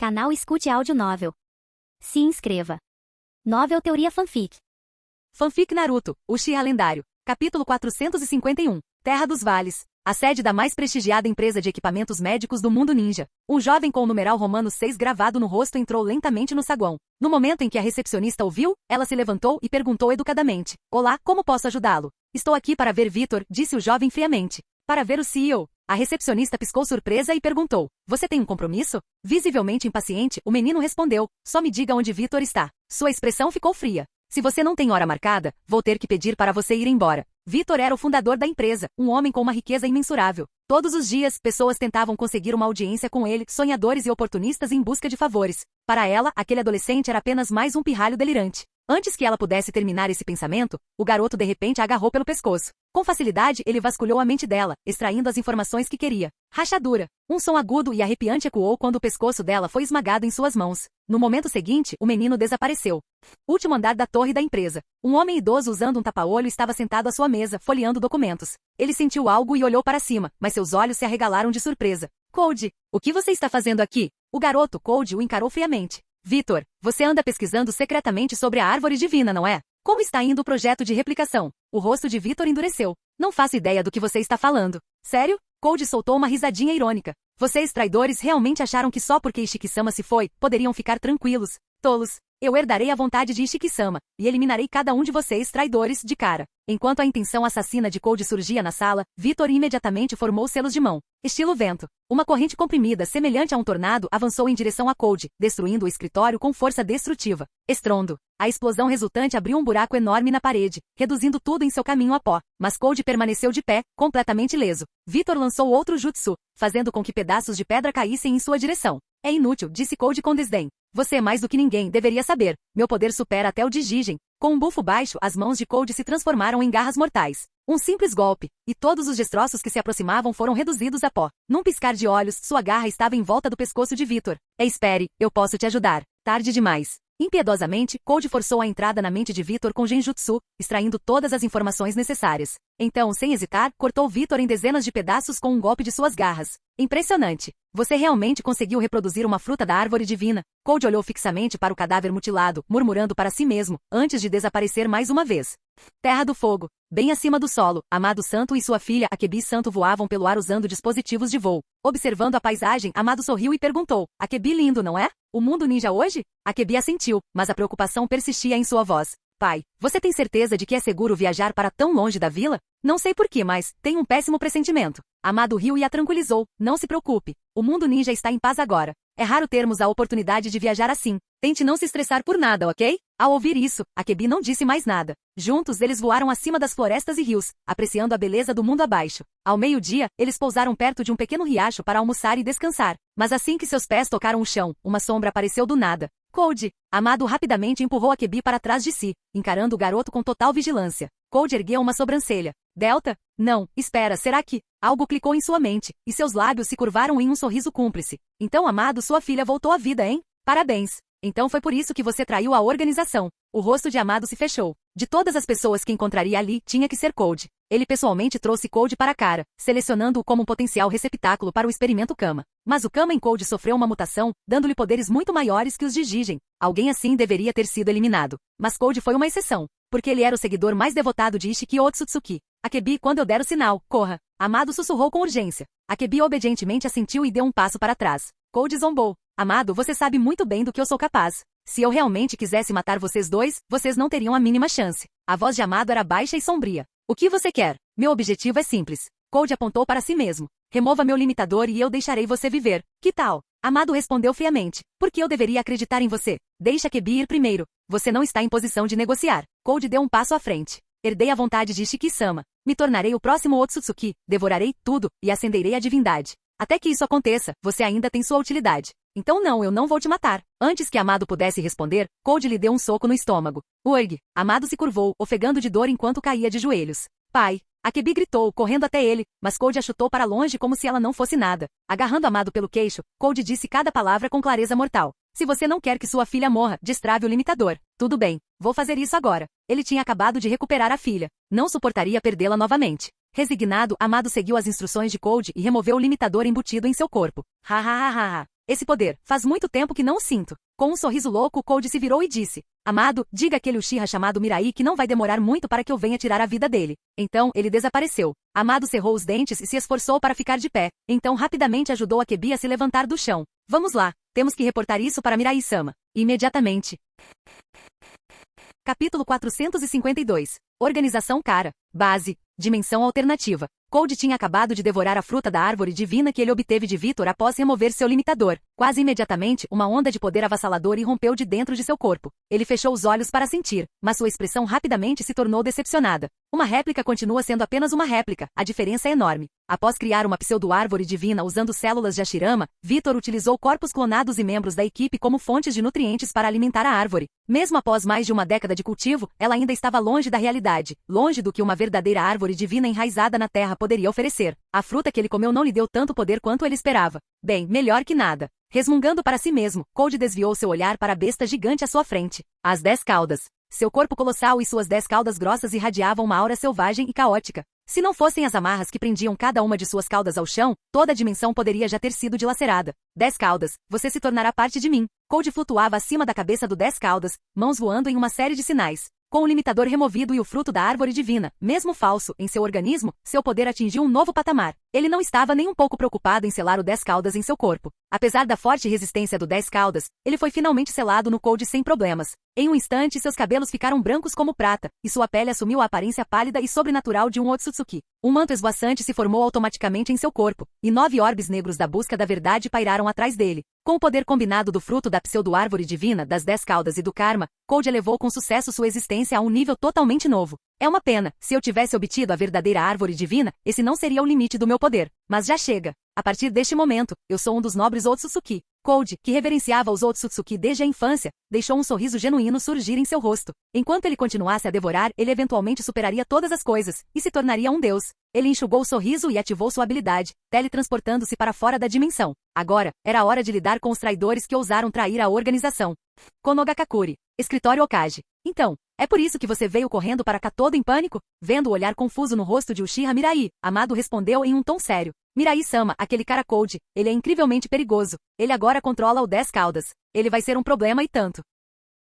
Canal Escute Áudio Novel. Se inscreva. Novel Teoria Fanfic. Fanfic Naruto, Uchiha Lendário. Capítulo 451. Terra dos Vales. A sede da mais prestigiada empresa de equipamentos médicos do mundo ninja. Um jovem com o numeral romano 6 gravado no rosto entrou lentamente no saguão. No momento em que a recepcionista ouviu, ela se levantou e perguntou educadamente. Olá, como posso ajudá-lo? Estou aqui para ver Vitor, disse o jovem friamente. Para ver o CEO. A recepcionista piscou surpresa e perguntou. Você tem um compromisso? Visivelmente impaciente, o menino respondeu. Só me diga onde Vitor está. Sua expressão ficou fria. Se você não tem hora marcada, vou ter que pedir para você ir embora. Vitor era o fundador da empresa, um homem com uma riqueza imensurável. Todos os dias, pessoas tentavam conseguir uma audiência com ele, sonhadores e oportunistas em busca de favores. Para ela, aquele adolescente era apenas mais um pirralho delirante. Antes que ela pudesse terminar esse pensamento, o garoto de repente a agarrou pelo pescoço. Com facilidade, ele vasculhou a mente dela, extraindo as informações que queria. Rachadura. Um som agudo e arrepiante ecoou quando o pescoço dela foi esmagado em suas mãos. No momento seguinte, o menino desapareceu. Último andar da torre da empresa. Um homem idoso usando um tapa-olho estava sentado à sua mesa, folheando documentos. Ele sentiu algo e olhou para cima, mas seus olhos se arregalaram de surpresa. Code, o que você está fazendo aqui? O garoto, Code, o encarou friamente. Vitor, você anda pesquisando secretamente sobre a árvore divina, não é? Como está indo o projeto de replicação? O rosto de Vitor endureceu. Não faço ideia do que você está falando. Sério? Code soltou uma risadinha irônica. Vocês, traidores, realmente acharam que só porque Ishiki-sama se foi, poderiam ficar tranquilos? Tolos. Eu herdarei a vontade de Ishiki-sama, e eliminarei cada um de vocês, traidores, de cara. Enquanto a intenção assassina de Code surgia na sala, Vitor imediatamente formou selos de mão. Estilo vento. Uma corrente comprimida, semelhante a um tornado, avançou em direção a Code, destruindo o escritório com força destrutiva. Estrondo. A explosão resultante abriu um buraco enorme na parede, reduzindo tudo em seu caminho a pó. Mas Code permaneceu de pé, completamente ileso. Vitor lançou outro jutsu, fazendo com que pedaços de pedra caíssem em sua direção. É inútil, disse Code com desdém. Você mais do que ninguém deveria saber. Meu poder supera até o de Jigen. Com um bufo baixo, as mãos de Code se transformaram em garras mortais. Um simples golpe, e todos os destroços que se aproximavam foram reduzidos a pó. Num piscar de olhos, sua garra estava em volta do pescoço de Vitor. Espere, eu posso te ajudar. Tarde demais. Impiedosamente, Code forçou a entrada na mente de Vitor com Genjutsu, extraindo todas as informações necessárias. Então, sem hesitar, cortou Vitor em dezenas de pedaços com um golpe de suas garras. Impressionante! Você realmente conseguiu reproduzir uma fruta da árvore divina. Code olhou fixamente para o cadáver mutilado, murmurando para si mesmo, antes de desaparecer mais uma vez. Terra do Fogo. Bem acima do solo, Amado Santo e sua filha Akebi Santo voavam pelo ar usando dispositivos de voo. Observando a paisagem, Amado sorriu e perguntou, Akebi lindo, não é? O mundo ninja hoje? Akebi assentiu, mas a preocupação persistia em sua voz. Pai, você tem certeza de que é seguro viajar para tão longe da vila? Não sei porquê, mas tenho um péssimo pressentimento. Amado riu e a tranquilizou. Não se preocupe. O mundo ninja está em paz agora. É raro termos a oportunidade de viajar assim. Tente não se estressar por nada, ok? Ao ouvir isso, Akebi não disse mais nada. Juntos, eles voaram acima das florestas e rios, apreciando a beleza do mundo abaixo. Ao meio-dia, eles pousaram perto de um pequeno riacho para almoçar e descansar. Mas assim que seus pés tocaram o chão, uma sombra apareceu do nada. Code! Amado rapidamente empurrou Akebi para trás de si, encarando o garoto com total vigilância. Code ergueu uma sobrancelha. Delta? Não, espera, será que... Algo clicou em sua mente, e seus lábios se curvaram em um sorriso cúmplice. Então, Amado, sua filha voltou à vida, hein? Parabéns! Então foi por isso que você traiu a organização. O rosto de Amado se fechou. De todas as pessoas que encontraria ali, tinha que ser Code. Ele pessoalmente trouxe Code para a cara, selecionando-o como um potencial receptáculo para o experimento Kama. Mas o Kama em Code sofreu uma mutação, dando-lhe poderes muito maiores que os de Jigen. Alguém assim deveria ter sido eliminado. Mas Code foi uma exceção, porque ele era o seguidor mais devotado de Ishiki Otsutsuki. Akebi, quando eu der o sinal, corra. Amado sussurrou com urgência. Akebi obedientemente assentiu e deu um passo para trás. Code zombou. Amado, você sabe muito bem do que eu sou capaz. Se eu realmente quisesse matar vocês dois, vocês não teriam a mínima chance. A voz de Amado era baixa e sombria. O que você quer? Meu objetivo é simples. Code apontou para si mesmo. Remova meu limitador e eu deixarei você viver. Que tal? Amado respondeu friamente. Por que eu deveria acreditar em você? Deixa Akebi ir primeiro. Você não está em posição de negociar. Code deu um passo à frente. Herdei a vontade de Ishiki-sama. Me tornarei o próximo Otsutsuki, devorarei tudo e acenderei a divindade. Até que isso aconteça, você ainda tem sua utilidade. Então não, eu não vou te matar. Antes que Amado pudesse responder, Code lhe deu um soco no estômago. Uerg! Amado se curvou, ofegando de dor enquanto caía de joelhos. Pai! Akebi gritou, correndo até ele, mas Code a chutou para longe como se ela não fosse nada. Agarrando Amado pelo queixo, Code disse cada palavra com clareza mortal. Se você não quer que sua filha morra, destrave o limitador. Tudo bem, vou fazer isso agora. Ele tinha acabado de recuperar a filha. Não suportaria perdê-la novamente. Resignado, Amado seguiu as instruções de Code e removeu o limitador embutido em seu corpo. Ha ha ha ha ha. Esse poder, faz muito tempo que não o sinto. Com um sorriso louco, Code se virou e disse: Amado, diga àquele Uchiha chamado Mirai que não vai demorar muito para que eu venha tirar a vida dele. Então, ele desapareceu. Amado cerrou os dentes e se esforçou para ficar de pé. Então rapidamente ajudou Akebi a se levantar do chão. Vamos lá, temos que reportar isso para Mirai-sama. Imediatamente. Capítulo 452. Organização Cara. Base. Dimensão alternativa. Code tinha acabado de devorar a fruta da árvore divina que ele obteve de Vitor após remover seu limitador. Quase imediatamente, uma onda de poder avassalador irrompeu de dentro de seu corpo. Ele fechou os olhos para sentir, mas sua expressão rapidamente se tornou decepcionada. Uma réplica continua sendo apenas uma réplica, a diferença é enorme. Após criar uma pseudo-árvore divina usando células de Hashirama, Vitor utilizou corpos clonados e membros da equipe como fontes de nutrientes para alimentar a árvore. Mesmo após mais de uma década de cultivo, ela ainda estava longe da realidade, longe do que uma verdadeira árvore divina enraizada na terra poderia oferecer. A fruta que ele comeu não lhe deu tanto poder quanto ele esperava. Bem, melhor que nada. Resmungando para si mesmo, Code desviou seu olhar para a besta gigante à sua frente. As 10 caudas. Seu corpo colossal e suas 10 caudas grossas irradiavam uma aura selvagem e caótica. Se não fossem as amarras que prendiam cada uma de suas caudas ao chão, toda a dimensão poderia já ter sido dilacerada. 10 caudas, você se tornará parte de mim. Code flutuava acima da cabeça do 10 caudas, mãos voando em uma série de sinais. Com o limitador removido e o fruto da árvore divina, mesmo falso, em seu organismo, seu poder atingiu um novo patamar. Ele não estava nem um pouco preocupado em selar o 10 caudas em seu corpo. Apesar da forte resistência do 10 caudas, ele foi finalmente selado no Code sem problemas. Em um instante, seus cabelos ficaram brancos como prata, e sua pele assumiu a aparência pálida e sobrenatural de um Otsutsuki. Um manto esvoaçante se formou automaticamente em seu corpo, e 9 orbes negros da busca da verdade pairaram atrás dele. Com o poder combinado do fruto da pseudo-árvore divina, das 10 caudas e do karma, Code elevou com sucesso sua existência a um nível totalmente novo. É uma pena, se eu tivesse obtido a verdadeira árvore divina, esse não seria o limite do meu poder. Mas já chega. A partir deste momento, eu sou um dos nobres Otsutsuki. Code, que reverenciava os Otsutsuki desde a infância, deixou um sorriso genuíno surgir em seu rosto. Enquanto ele continuasse a devorar, ele eventualmente superaria todas as coisas, e se tornaria um deus. Ele enxugou o sorriso e ativou sua habilidade, teletransportando-se para fora da dimensão. Agora, era a hora de lidar com os traidores que ousaram trair a organização. Konogakakuri. Escritório Okage. Então, é por isso que você veio correndo para cá todo em pânico? Vendo o olhar confuso no rosto de Uchiha Mirai, Amado respondeu em um tom sério. Mirai-sama, aquele cara Code, ele é incrivelmente perigoso. Ele agora controla o 10 caudas. Ele vai ser um problema e tanto.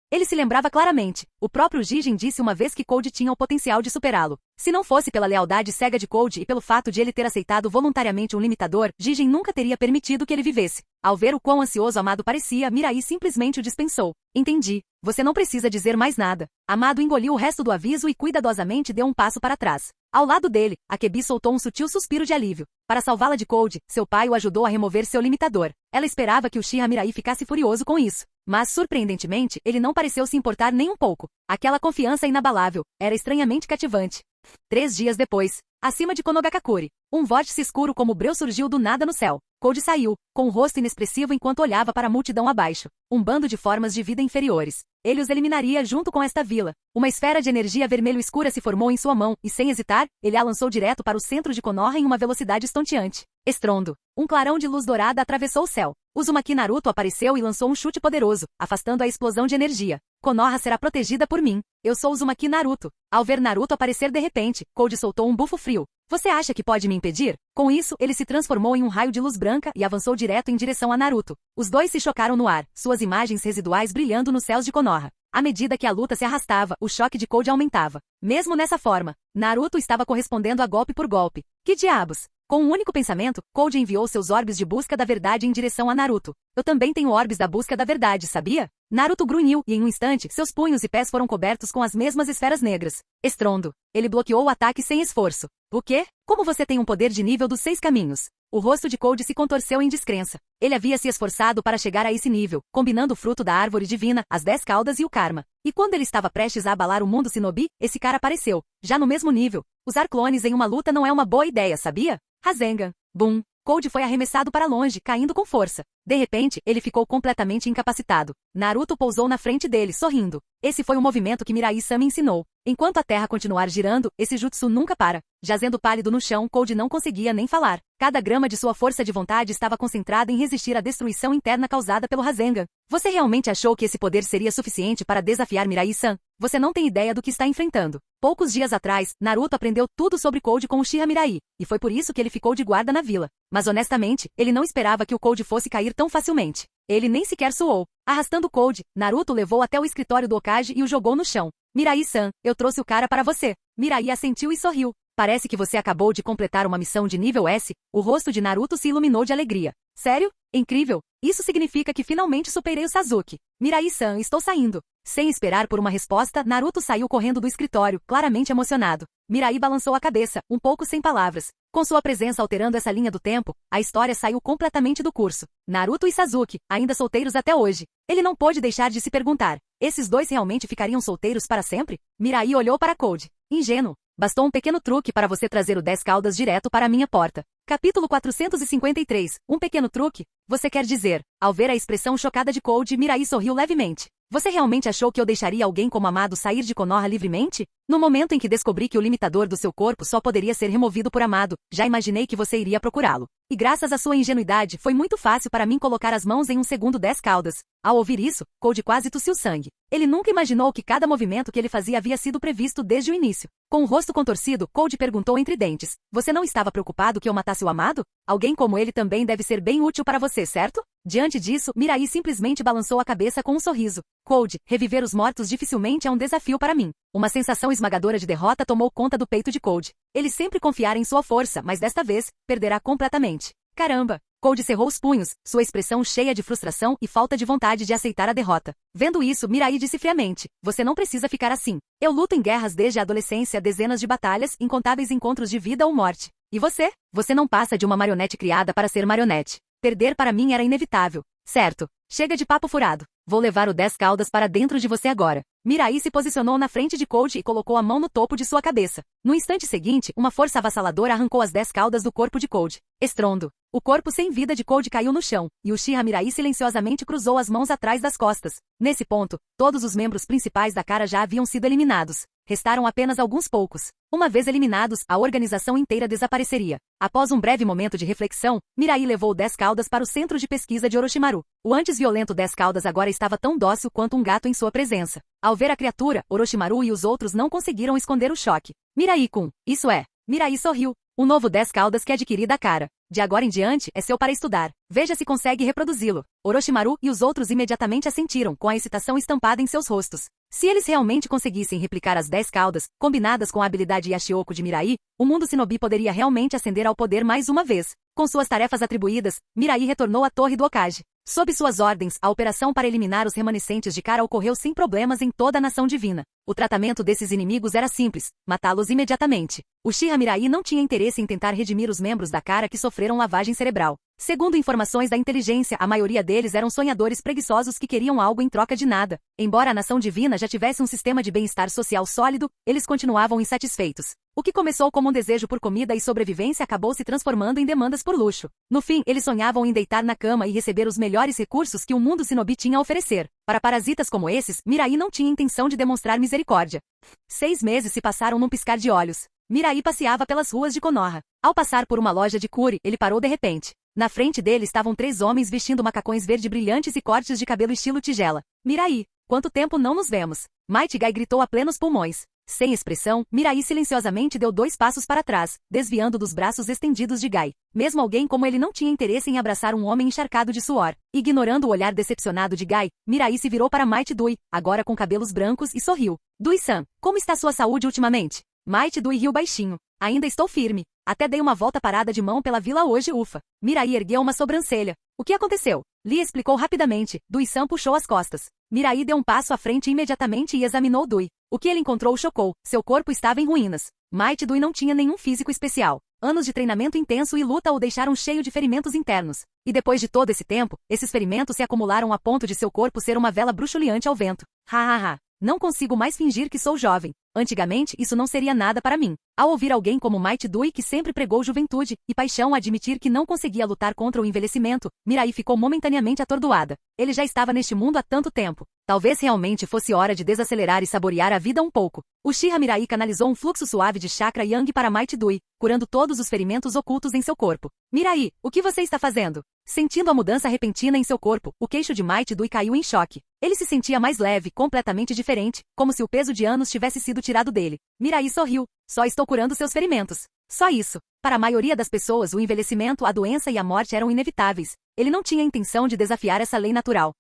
Ele se lembrava claramente. O próprio Jigen disse uma vez que Code tinha o potencial de superá-lo. Se não fosse pela lealdade cega de Code e pelo fato de ele ter aceitado voluntariamente um limitador, Jigen nunca teria permitido que ele vivesse. Ao ver o quão ansioso Amado parecia, Mirai simplesmente o dispensou. Entendi. Você não precisa dizer mais nada. Amado engoliu o resto do aviso e cuidadosamente deu um passo para trás. Ao lado dele, Akebi soltou um sutil suspiro de alívio. Para salvá-la de Code, seu pai o ajudou a remover seu limitador. Ela esperava que o Uchiha Mirai ficasse furioso com isso. Mas, surpreendentemente, ele não pareceu se importar nem um pouco. Aquela confiança inabalável era estranhamente cativante. 3 dias depois, acima de Konogakakuri, um vórtice escuro como breu surgiu do nada no céu. Code saiu, com o rosto inexpressivo enquanto olhava para a multidão abaixo. Um bando de formas de vida inferiores. Ele os eliminaria junto com esta vila. Uma esfera de energia vermelho escura se formou em sua mão, e sem hesitar, ele a lançou direto para o centro de Konoha em uma velocidade estonteante. Estrondo. Um clarão de luz dourada atravessou o céu. Uzumaki Naruto apareceu e lançou um chute poderoso, afastando a explosão de energia. Konoha será protegida por mim. Eu sou Uzumaki Naruto. Ao ver Naruto aparecer de repente, Code soltou um bufo frio. Você acha que pode me impedir? Com isso, ele se transformou em um raio de luz branca e avançou direto em direção a Naruto. Os dois se chocaram no ar, suas imagens residuais brilhando nos céus de Konoha. À medida que a luta se arrastava, o choque de Code aumentava. Mesmo nessa forma, Naruto estava correspondendo a golpe por golpe. Que diabos? Com um único pensamento, Code enviou seus orbes de busca da verdade em direção a Naruto. Eu também tenho orbes da busca da verdade, sabia? Naruto grunhiu e em um instante, seus punhos e pés foram cobertos com as mesmas esferas negras. Estrondo. Ele bloqueou o ataque sem esforço. O quê? Como você tem um poder de nível dos 6 caminhos? O rosto de Code se contorceu em descrença. Ele havia se esforçado para chegar a esse nível, combinando o fruto da árvore divina, as 10 caudas e o karma. E quando ele estava prestes a abalar o mundo Shinobi, esse cara apareceu. Já no mesmo nível. Usar clones em uma luta não é uma boa ideia, sabia? Rasengan. Boom. Code foi arremessado para longe, caindo com força. De repente, ele ficou completamente incapacitado. Naruto pousou na frente dele, sorrindo. Esse foi o movimento que Mirai-sama ensinou. Enquanto a terra continuar girando, esse jutsu nunca para. Jazendo pálido no chão, Code não conseguia nem falar. Cada grama de sua força de vontade estava concentrada em resistir à destruição interna causada pelo Rasengan. Você realmente achou que esse poder seria suficiente para desafiar Mirai-san? Você não tem ideia do que está enfrentando. Poucos dias atrás, Naruto aprendeu tudo sobre Code com Uchiha Mirai, e foi por isso que ele ficou de guarda na vila. Mas honestamente, ele não esperava que o Code fosse cair tão facilmente. Ele nem sequer suou. Arrastando Code, Naruto levou até o escritório do Hokage e o jogou no chão. Mirai-san, eu trouxe o cara para você. Mirai assentiu e sorriu. Parece que você acabou de completar uma missão de nível S. O rosto de Naruto se iluminou de alegria. Sério? Incrível! Isso significa que finalmente superei o Sasuke. Mirai-san, estou saindo. Sem esperar por uma resposta, Naruto saiu correndo do escritório, claramente emocionado. Mirai balançou a cabeça, um pouco sem palavras. Com sua presença alterando essa linha do tempo, a história saiu completamente do curso. Naruto e Sasuke, ainda solteiros até hoje. Ele não pôde deixar de se perguntar. Esses dois realmente ficariam solteiros para sempre? Mirai olhou para Code. Ingênuo. Bastou um pequeno truque para você trazer o 10 caudas direto para a minha porta. Capítulo 453. Um pequeno truque? Você quer dizer? Ao ver a expressão chocada de Code, Mirai sorriu levemente. Você realmente achou que eu deixaria alguém como Amado sair de Konoha livremente? No momento em que descobri que o limitador do seu corpo só poderia ser removido por Amado, já imaginei que você iria procurá-lo. E graças à sua ingenuidade, foi muito fácil para mim colocar as mãos em um segundo 10 caudas. Ao ouvir isso, Code quase tossiu sangue. Ele nunca imaginou que cada movimento que ele fazia havia sido previsto desde o início. Com o rosto contorcido, Code perguntou entre dentes. Você não estava preocupado que eu matasse o Amado? Alguém como ele também deve ser bem útil para você, certo? Diante disso, Mirai simplesmente balançou a cabeça com um sorriso. Code, reviver os mortos dificilmente é um desafio para mim. Uma sensação esmagadora de derrota tomou conta do peito de Code. Ele sempre confiara em sua força, mas desta vez, perderá completamente. Caramba! Code cerrou os punhos, sua expressão cheia de frustração e falta de vontade de aceitar a derrota. Vendo isso, Mirai disse friamente, você não precisa ficar assim. Eu luto em guerras desde a adolescência, dezenas de batalhas, incontáveis encontros de vida ou morte. E você? Você não passa de uma marionete criada para ser marionete. Perder para mim era inevitável. Certo. Chega de papo furado. Vou levar o 10 caudas para dentro de você agora. Mirai se posicionou na frente de Code e colocou a mão no topo de sua cabeça. No instante seguinte, uma força avassaladora arrancou as 10 caudas do corpo de Code. Estrondo. O corpo sem vida de Code caiu no chão, e Uchiha Mirai silenciosamente cruzou as mãos atrás das costas. Nesse ponto, todos os membros principais da cara já haviam sido eliminados. Restaram apenas alguns poucos. Uma vez eliminados, a organização inteira desapareceria. Após um breve momento de reflexão, Mirai levou 10 caudas para o centro de pesquisa de Orochimaru. O antes violento 10 caudas agora estava tão dócil quanto um gato em sua presença. Ao ver a criatura, Orochimaru e os outros não conseguiram esconder o choque. Mirai-kun, isso é. Mirai sorriu. Um novo 10 caudas que adquiri da cara. De agora em diante, é seu para estudar. Veja se consegue reproduzi-lo. Orochimaru e os outros imediatamente assentiram, com a excitação estampada em seus rostos. Se eles realmente conseguissem replicar as 10 caudas, combinadas com a habilidade Yashioku de Mirai, o mundo Shinobi poderia realmente ascender ao poder mais uma vez. Com suas tarefas atribuídas, Mirai retornou à torre do Hokage. Sob suas ordens, a operação para eliminar os remanescentes de Kara ocorreu sem problemas em toda a nação divina. O tratamento desses inimigos era simples, matá-los imediatamente. Uchiha Mirai não tinha interesse em tentar redimir os membros da Kara que sofreram lavagem cerebral. Segundo informações da inteligência, a maioria deles eram sonhadores preguiçosos que queriam algo em troca de nada. Embora a nação divina já tivesse um sistema de bem-estar social sólido, eles continuavam insatisfeitos. O que começou como um desejo por comida e sobrevivência acabou se transformando em demandas por luxo. No fim, eles sonhavam em deitar na cama e receber os melhores recursos que o mundo Shinobi tinha a oferecer. Para parasitas como esses, Mirai não tinha intenção de demonstrar misericórdia. 6 meses se passaram num piscar de olhos. Mirai passeava pelas ruas de Konoha. Ao passar por uma loja de cure, ele parou de repente. Na frente dele estavam 3 homens vestindo macacões verde brilhantes e cortes de cabelo estilo tigela. Mirai, quanto tempo não nos vemos? Might Guy gritou a plenos pulmões. Sem expressão, Mirai silenciosamente deu 2 passos para trás, desviando dos braços estendidos de Guy. Mesmo alguém como ele não tinha interesse em abraçar um homem encharcado de suor. Ignorando o olhar decepcionado de Guy, Mirai se virou para Might Dui, agora com cabelos brancos, e sorriu. Dui-san, como está sua saúde ultimamente? Might Dui riu baixinho. Ainda estou firme. Até dei uma volta parada de mão pela vila hoje, ufa. Mirai ergueu uma sobrancelha. O que aconteceu? Lee explicou rapidamente. Dui-san puxou as costas. Mirai deu um passo à frente imediatamente e examinou Dui. O que ele encontrou o chocou. Seu corpo estava em ruínas. Might Dui não tinha nenhum físico especial. Anos de treinamento intenso e luta o deixaram cheio de ferimentos internos. E depois de todo esse tempo, esses ferimentos se acumularam a ponto de seu corpo ser uma vela bruxuleante ao vento. Ha. Não consigo mais fingir que sou jovem. Antigamente, isso não seria nada para mim. Ao ouvir alguém como Might Dui que sempre pregou juventude e paixão admitir que não conseguia lutar contra o envelhecimento, Mirai ficou momentaneamente atordoada. Ele já estava neste mundo há tanto tempo. Talvez realmente fosse hora de desacelerar e saborear a vida um pouco. Uchiha Mirai canalizou um fluxo suave de chakra yang para Might Dui, curando todos os ferimentos ocultos em seu corpo. Mirai, o que você está fazendo? Sentindo a mudança repentina em seu corpo, o queixo de Might Dui caiu em choque. Ele se sentia mais leve, completamente diferente, como se o peso de anos tivesse sido tirado dele. Mirai sorriu. Só estou curando seus ferimentos. Só isso. Para a maioria das pessoas, o envelhecimento, a doença e a morte eram inevitáveis. Ele não tinha intenção de desafiar essa lei natural.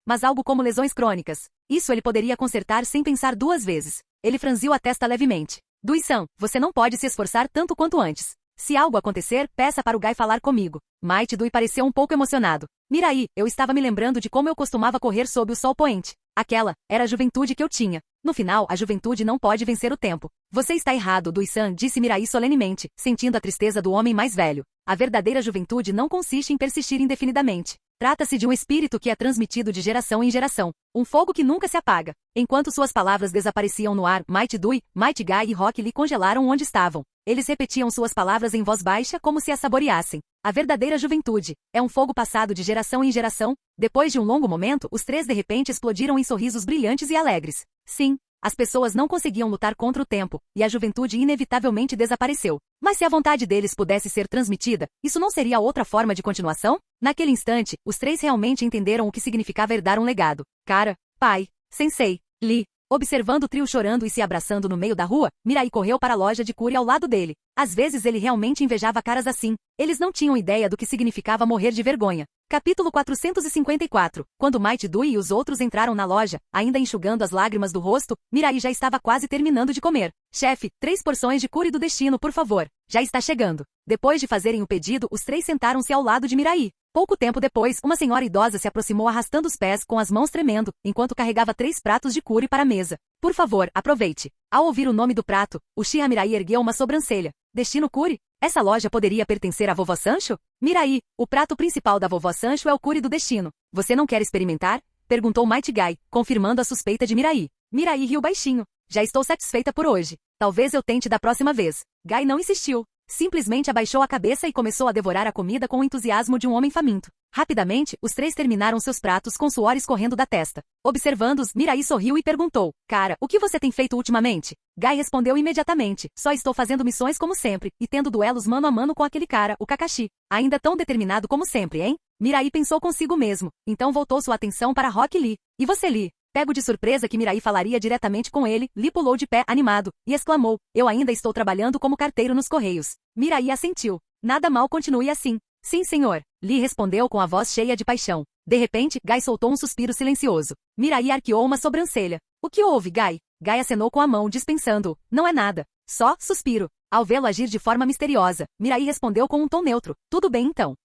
Mas algo como lesões crônicas. Isso ele poderia consertar sem pensar duas vezes. Ele franziu a testa levemente. Dui-san, você não pode se esforçar tanto quanto antes. Se algo acontecer, peça para o Gai falar comigo. Might Dui pareceu um pouco emocionado. Mirai, eu estava me lembrando de como eu costumava correr sob o sol poente. Aquela era a juventude que eu tinha. No final, a juventude não pode vencer o tempo. Você está errado, Dui-san, disse Mirai solenemente, sentindo a tristeza do homem mais velho. A verdadeira juventude não consiste em persistir indefinidamente. Trata-se de um espírito que é transmitido de geração em geração. Um fogo que nunca se apaga. Enquanto suas palavras desapareciam no ar, Might Dui, Might Gai e Rock Lee congelaram onde estavam. Eles repetiam suas palavras em voz baixa como se as saboreassem. A verdadeira juventude é um fogo passado de geração em geração. Depois de um longo momento, os três de repente explodiram em sorrisos brilhantes e alegres. Sim, as pessoas não conseguiam lutar contra o tempo, e a juventude inevitavelmente desapareceu. Mas se a vontade deles pudesse ser transmitida, isso não seria outra forma de continuação? Naquele instante, os três realmente entenderam o que significava herdar um legado. Cara, pai, sensei, Lee. Observando o trio chorando e se abraçando no meio da rua, Mirai correu para a loja de cure ao lado dele. Às vezes ele realmente invejava caras assim. Eles não tinham ideia do que significava morrer de vergonha. Capítulo 454. Quando Might Dui e os outros entraram na loja, ainda enxugando as lágrimas do rosto, Mirai já estava quase terminando de comer. Chefe, 3 porções de cure do destino, por favor. Já está chegando. Depois de fazerem o pedido, os três sentaram-se ao lado de Mirai. Pouco tempo depois, uma senhora idosa se aproximou arrastando os pés com as mãos tremendo, enquanto carregava 3 pratos de cure para a mesa. Por favor, aproveite. Ao ouvir o nome do prato, Uchiha Mirai ergueu uma sobrancelha. Destino Cure? Essa loja poderia pertencer à vovó Sancho? Mirai, o prato principal da vovó Sancho é o cure do destino. Você não quer experimentar? Perguntou Might Gai, confirmando a suspeita de Mirai. Mirai riu baixinho. Já estou satisfeita por hoje. Talvez eu tente da próxima vez. Gai não insistiu. Simplesmente abaixou a cabeça e começou a devorar a comida com o entusiasmo de um homem faminto. Rapidamente, os três terminaram seus pratos com suor escorrendo da testa. Observando-os, Mirai sorriu e perguntou: Cara, o que você tem feito ultimamente? Gai respondeu imediatamente: Só estou fazendo missões como sempre, e tendo duelos mano a mano com aquele cara, o Kakashi. Ainda tão determinado como sempre, hein? Mirai pensou consigo mesmo. Então voltou sua atenção para Rock Lee. E você, Lee? Pego de surpresa que Mirai falaria diretamente com ele, Lee pulou de pé, animado, e exclamou: Eu ainda estou trabalhando como carteiro nos Correios. Mirai assentiu. Nada mal, continue assim. Sim, senhor. Lee respondeu com a voz cheia de paixão. De repente, Gai soltou um suspiro silencioso. Mirai arqueou uma sobrancelha. O que houve, Gai? Gai acenou com a mão, dispensando-o. Não é nada. Só suspiro. Ao vê-lo agir de forma misteriosa, Mirai respondeu com um tom neutro. Tudo bem então.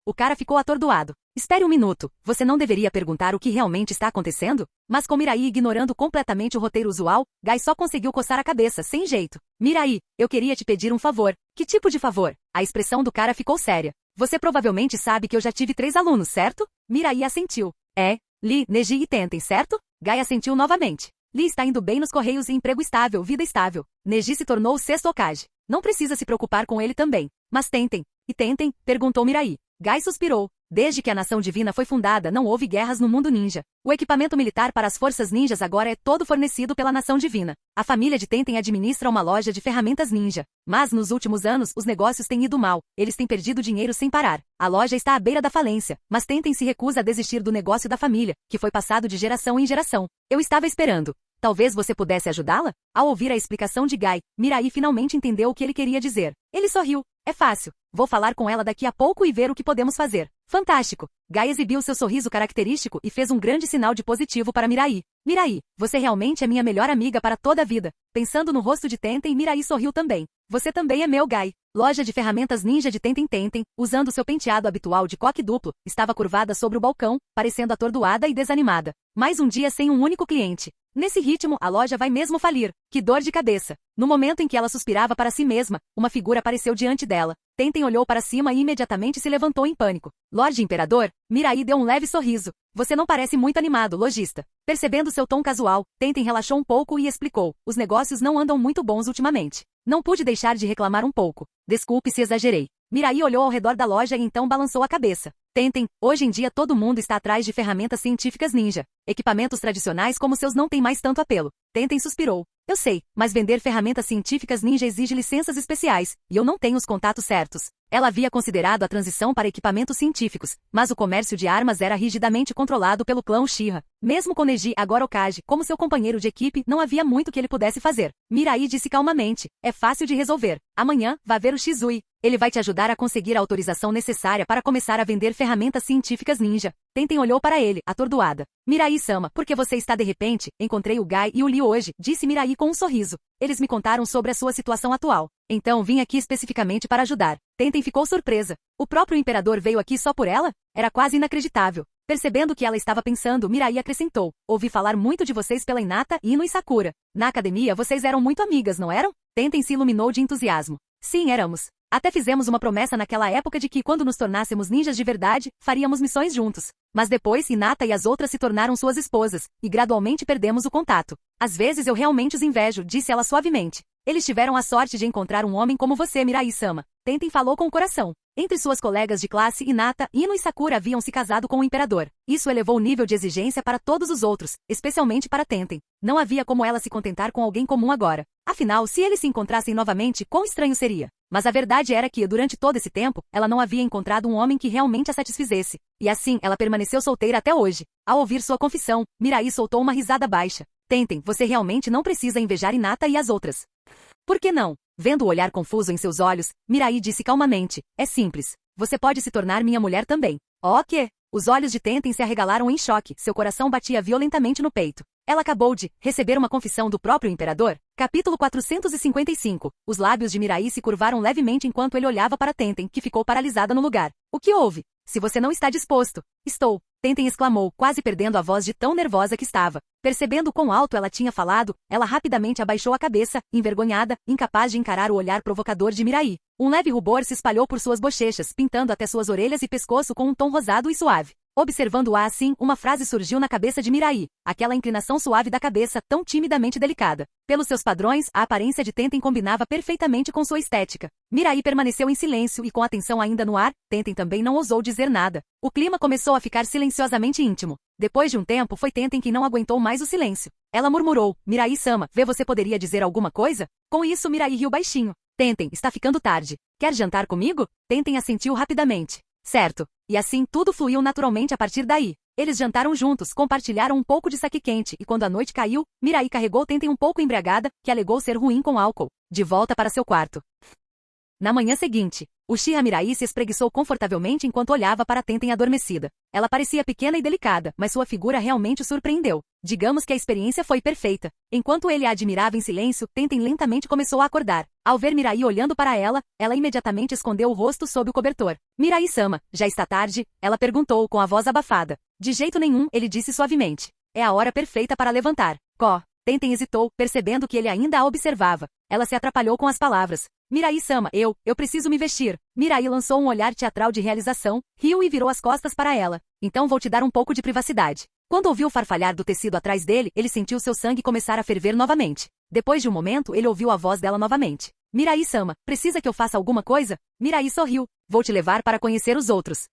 O cara ficou atordoado. Espere um minuto, você não deveria perguntar o que realmente está acontecendo? Mas com Mirai ignorando completamente o roteiro usual, Gai só conseguiu coçar a cabeça, sem jeito. Mirai, eu queria te pedir um favor. Que tipo de favor? A expressão do cara ficou séria. Você provavelmente sabe que eu já tive 3 alunos, certo? Mirai assentiu. É, Lee, Neji e Tenten, certo? Gai assentiu novamente. Lee está indo bem nos Correios e emprego estável, vida estável. Neji se tornou o 6º Hokage. Não precisa se preocupar com ele também. Mas Tenten. E Tenten? Perguntou Mirai. Gai suspirou. Desde que a Nação Divina foi fundada, não houve guerras no mundo ninja. O equipamento militar para as forças ninjas agora é todo fornecido pela Nação Divina. A família de Tenten administra uma loja de ferramentas ninja. Mas nos últimos anos, os negócios têm ido mal. Eles têm perdido dinheiro sem parar. A loja está à beira da falência, mas Tenten se recusa a desistir do negócio da família, que foi passado de geração em geração. Eu estava esperando. Talvez você pudesse ajudá-la? Ao ouvir a explicação de Gai, Mirai finalmente entendeu o que ele queria dizer. Ele sorriu. É fácil. Vou falar com ela daqui a pouco e ver o que podemos fazer. Fantástico. Gai exibiu seu sorriso característico e fez um grande sinal de positivo para Mirai. Mirai, você realmente é minha melhor amiga para toda a vida. Pensando no rosto de Tenten, Mirai sorriu também. Você também é meu, Gai. Loja de ferramentas ninja de Tenten. Tenten, usando seu penteado habitual de coque duplo, estava curvada sobre o balcão, parecendo atordoada e desanimada. Mais um dia sem um único cliente. Nesse ritmo, a loja vai mesmo falir. Que dor de cabeça. No momento em que ela suspirava para si mesma, uma figura apareceu diante dela. Tenten olhou para cima e imediatamente se levantou em pânico. Lorde Imperador? Mirai deu um leve sorriso. Você não parece muito animado, lojista. Percebendo seu tom casual, Tenten relaxou um pouco e explicou. Os negócios não andam muito bons ultimamente. Não pude deixar de reclamar um pouco. Desculpe se exagerei. Mirai olhou ao redor da loja e então balançou a cabeça. Tenten, hoje em dia todo mundo está atrás de ferramentas científicas ninja. Equipamentos tradicionais como seus não têm mais tanto apelo. Tenten suspirou. Eu sei, mas vender ferramentas científicas ninja exige licenças especiais, e eu não tenho os contatos certos. Ela havia considerado a transição para equipamentos científicos, mas o comércio de armas era rigidamente controlado pelo clã Uchiha. Mesmo com Neji agora Okage como seu companheiro de equipe, não havia muito que ele pudesse fazer. Mirai disse calmamente, é fácil de resolver. Amanhã, vá ver o Shizui. Ele vai te ajudar a conseguir a autorização necessária para começar a vender ferramentas científicas ninja. Tenten olhou para ele, atordoada. Mirai-sama, por que você está de repente? Encontrei o Gai e o Li hoje, disse Mirai com um sorriso. Eles me contaram sobre a sua situação atual. Então vim aqui especificamente para ajudar. Tenten ficou surpresa. O próprio imperador veio aqui só por ela? Era quase inacreditável. Percebendo o que ela estava pensando, Mirai acrescentou. Ouvi falar muito de vocês pela Hinata, Ino e Sakura. Na academia vocês eram muito amigas, não eram? Tenten se iluminou de entusiasmo. Sim, éramos. Até fizemos uma promessa naquela época de que quando nos tornássemos ninjas de verdade, faríamos missões juntos. Mas depois Hinata e as outras se tornaram suas esposas, e gradualmente perdemos o contato. Às vezes eu realmente os invejo, disse ela suavemente. Eles tiveram a sorte de encontrar um homem como você, Mirai-sama. Tenten falou com o coração. Entre suas colegas de classe, Hinata, Ino e Sakura haviam se casado com o imperador. Isso elevou o nível de exigência para todos os outros, especialmente para Tenten. Não havia como ela se contentar com alguém comum agora. Afinal, se eles se encontrassem novamente, quão estranho seria? Mas a verdade era que, durante todo esse tempo, ela não havia encontrado um homem que realmente a satisfizesse. E assim, ela permaneceu solteira até hoje. Ao ouvir sua confissão, Mirai soltou uma risada baixa. Tenten, você realmente não precisa invejar Hinata e as outras. Por que não? Vendo o olhar confuso em seus olhos, Mirai disse calmamente, é simples. Você pode se tornar minha mulher também. Oh, que? Os olhos de Tenten se arregalaram em choque, seu coração batia violentamente no peito. Ela acabou de receber uma confissão do próprio imperador? Capítulo 455. Os lábios de Mirai se curvaram levemente enquanto ele olhava para Tenten, que ficou paralisada no lugar. O que houve? Se você não está disposto. Estou. Tenten exclamou, quase perdendo a voz de tão nervosa que estava. Percebendo quão alto ela tinha falado, ela rapidamente abaixou a cabeça, envergonhada, incapaz de encarar o olhar provocador de Mirai. Um leve rubor se espalhou por suas bochechas, pintando até suas orelhas e pescoço com um tom rosado e suave. Observando-a assim, uma frase surgiu na cabeça de Mirai, aquela inclinação suave da cabeça, tão timidamente delicada. Pelos seus padrões, a aparência de Tenten combinava perfeitamente com sua estética. Mirai permaneceu em silêncio e com a atenção ainda no ar, Tenten também não ousou dizer nada. O clima começou a ficar silenciosamente íntimo. Depois de um tempo, foi Tenten quem não aguentou mais o silêncio. Ela murmurou, Mirai-sama, vê você poderia dizer alguma coisa? Com isso Mirai riu baixinho. Tenten, está ficando tarde. Quer jantar comigo? Tenten assentiu rapidamente. Certo. E assim tudo fluiu naturalmente a partir daí. Eles jantaram juntos, compartilharam um pouco de saque quente e quando a noite caiu, Mirai carregou Tenten um pouco embriagada, que alegou ser ruim com álcool, de volta para seu quarto. Na manhã seguinte, Uchiha Mirai se espreguiçou confortavelmente enquanto olhava para Tenten adormecida. Ela parecia pequena e delicada, mas sua figura realmente o surpreendeu. Digamos que a experiência foi perfeita. Enquanto ele a admirava em silêncio, Tenten lentamente começou a acordar. Ao ver Mirai olhando para ela, ela imediatamente escondeu o rosto sob o cobertor. Mirai-sama, já está tarde? Ela perguntou com a voz abafada. De jeito nenhum, ele disse suavemente. É a hora perfeita para levantar. Tenten hesitou, percebendo que ele ainda a observava. Ela se atrapalhou com as palavras. Mirai-sama, eu preciso me vestir. Mirai lançou um olhar teatral de realização, riu e virou as costas para ela. Então vou te dar um pouco de privacidade. Quando ouviu o farfalhar do tecido atrás dele, ele sentiu seu sangue começar a ferver novamente. Depois de um momento, ele ouviu a voz dela novamente. Mirai-sama, precisa que eu faça alguma coisa? Mirai sorriu. Vou te levar para conhecer os outros.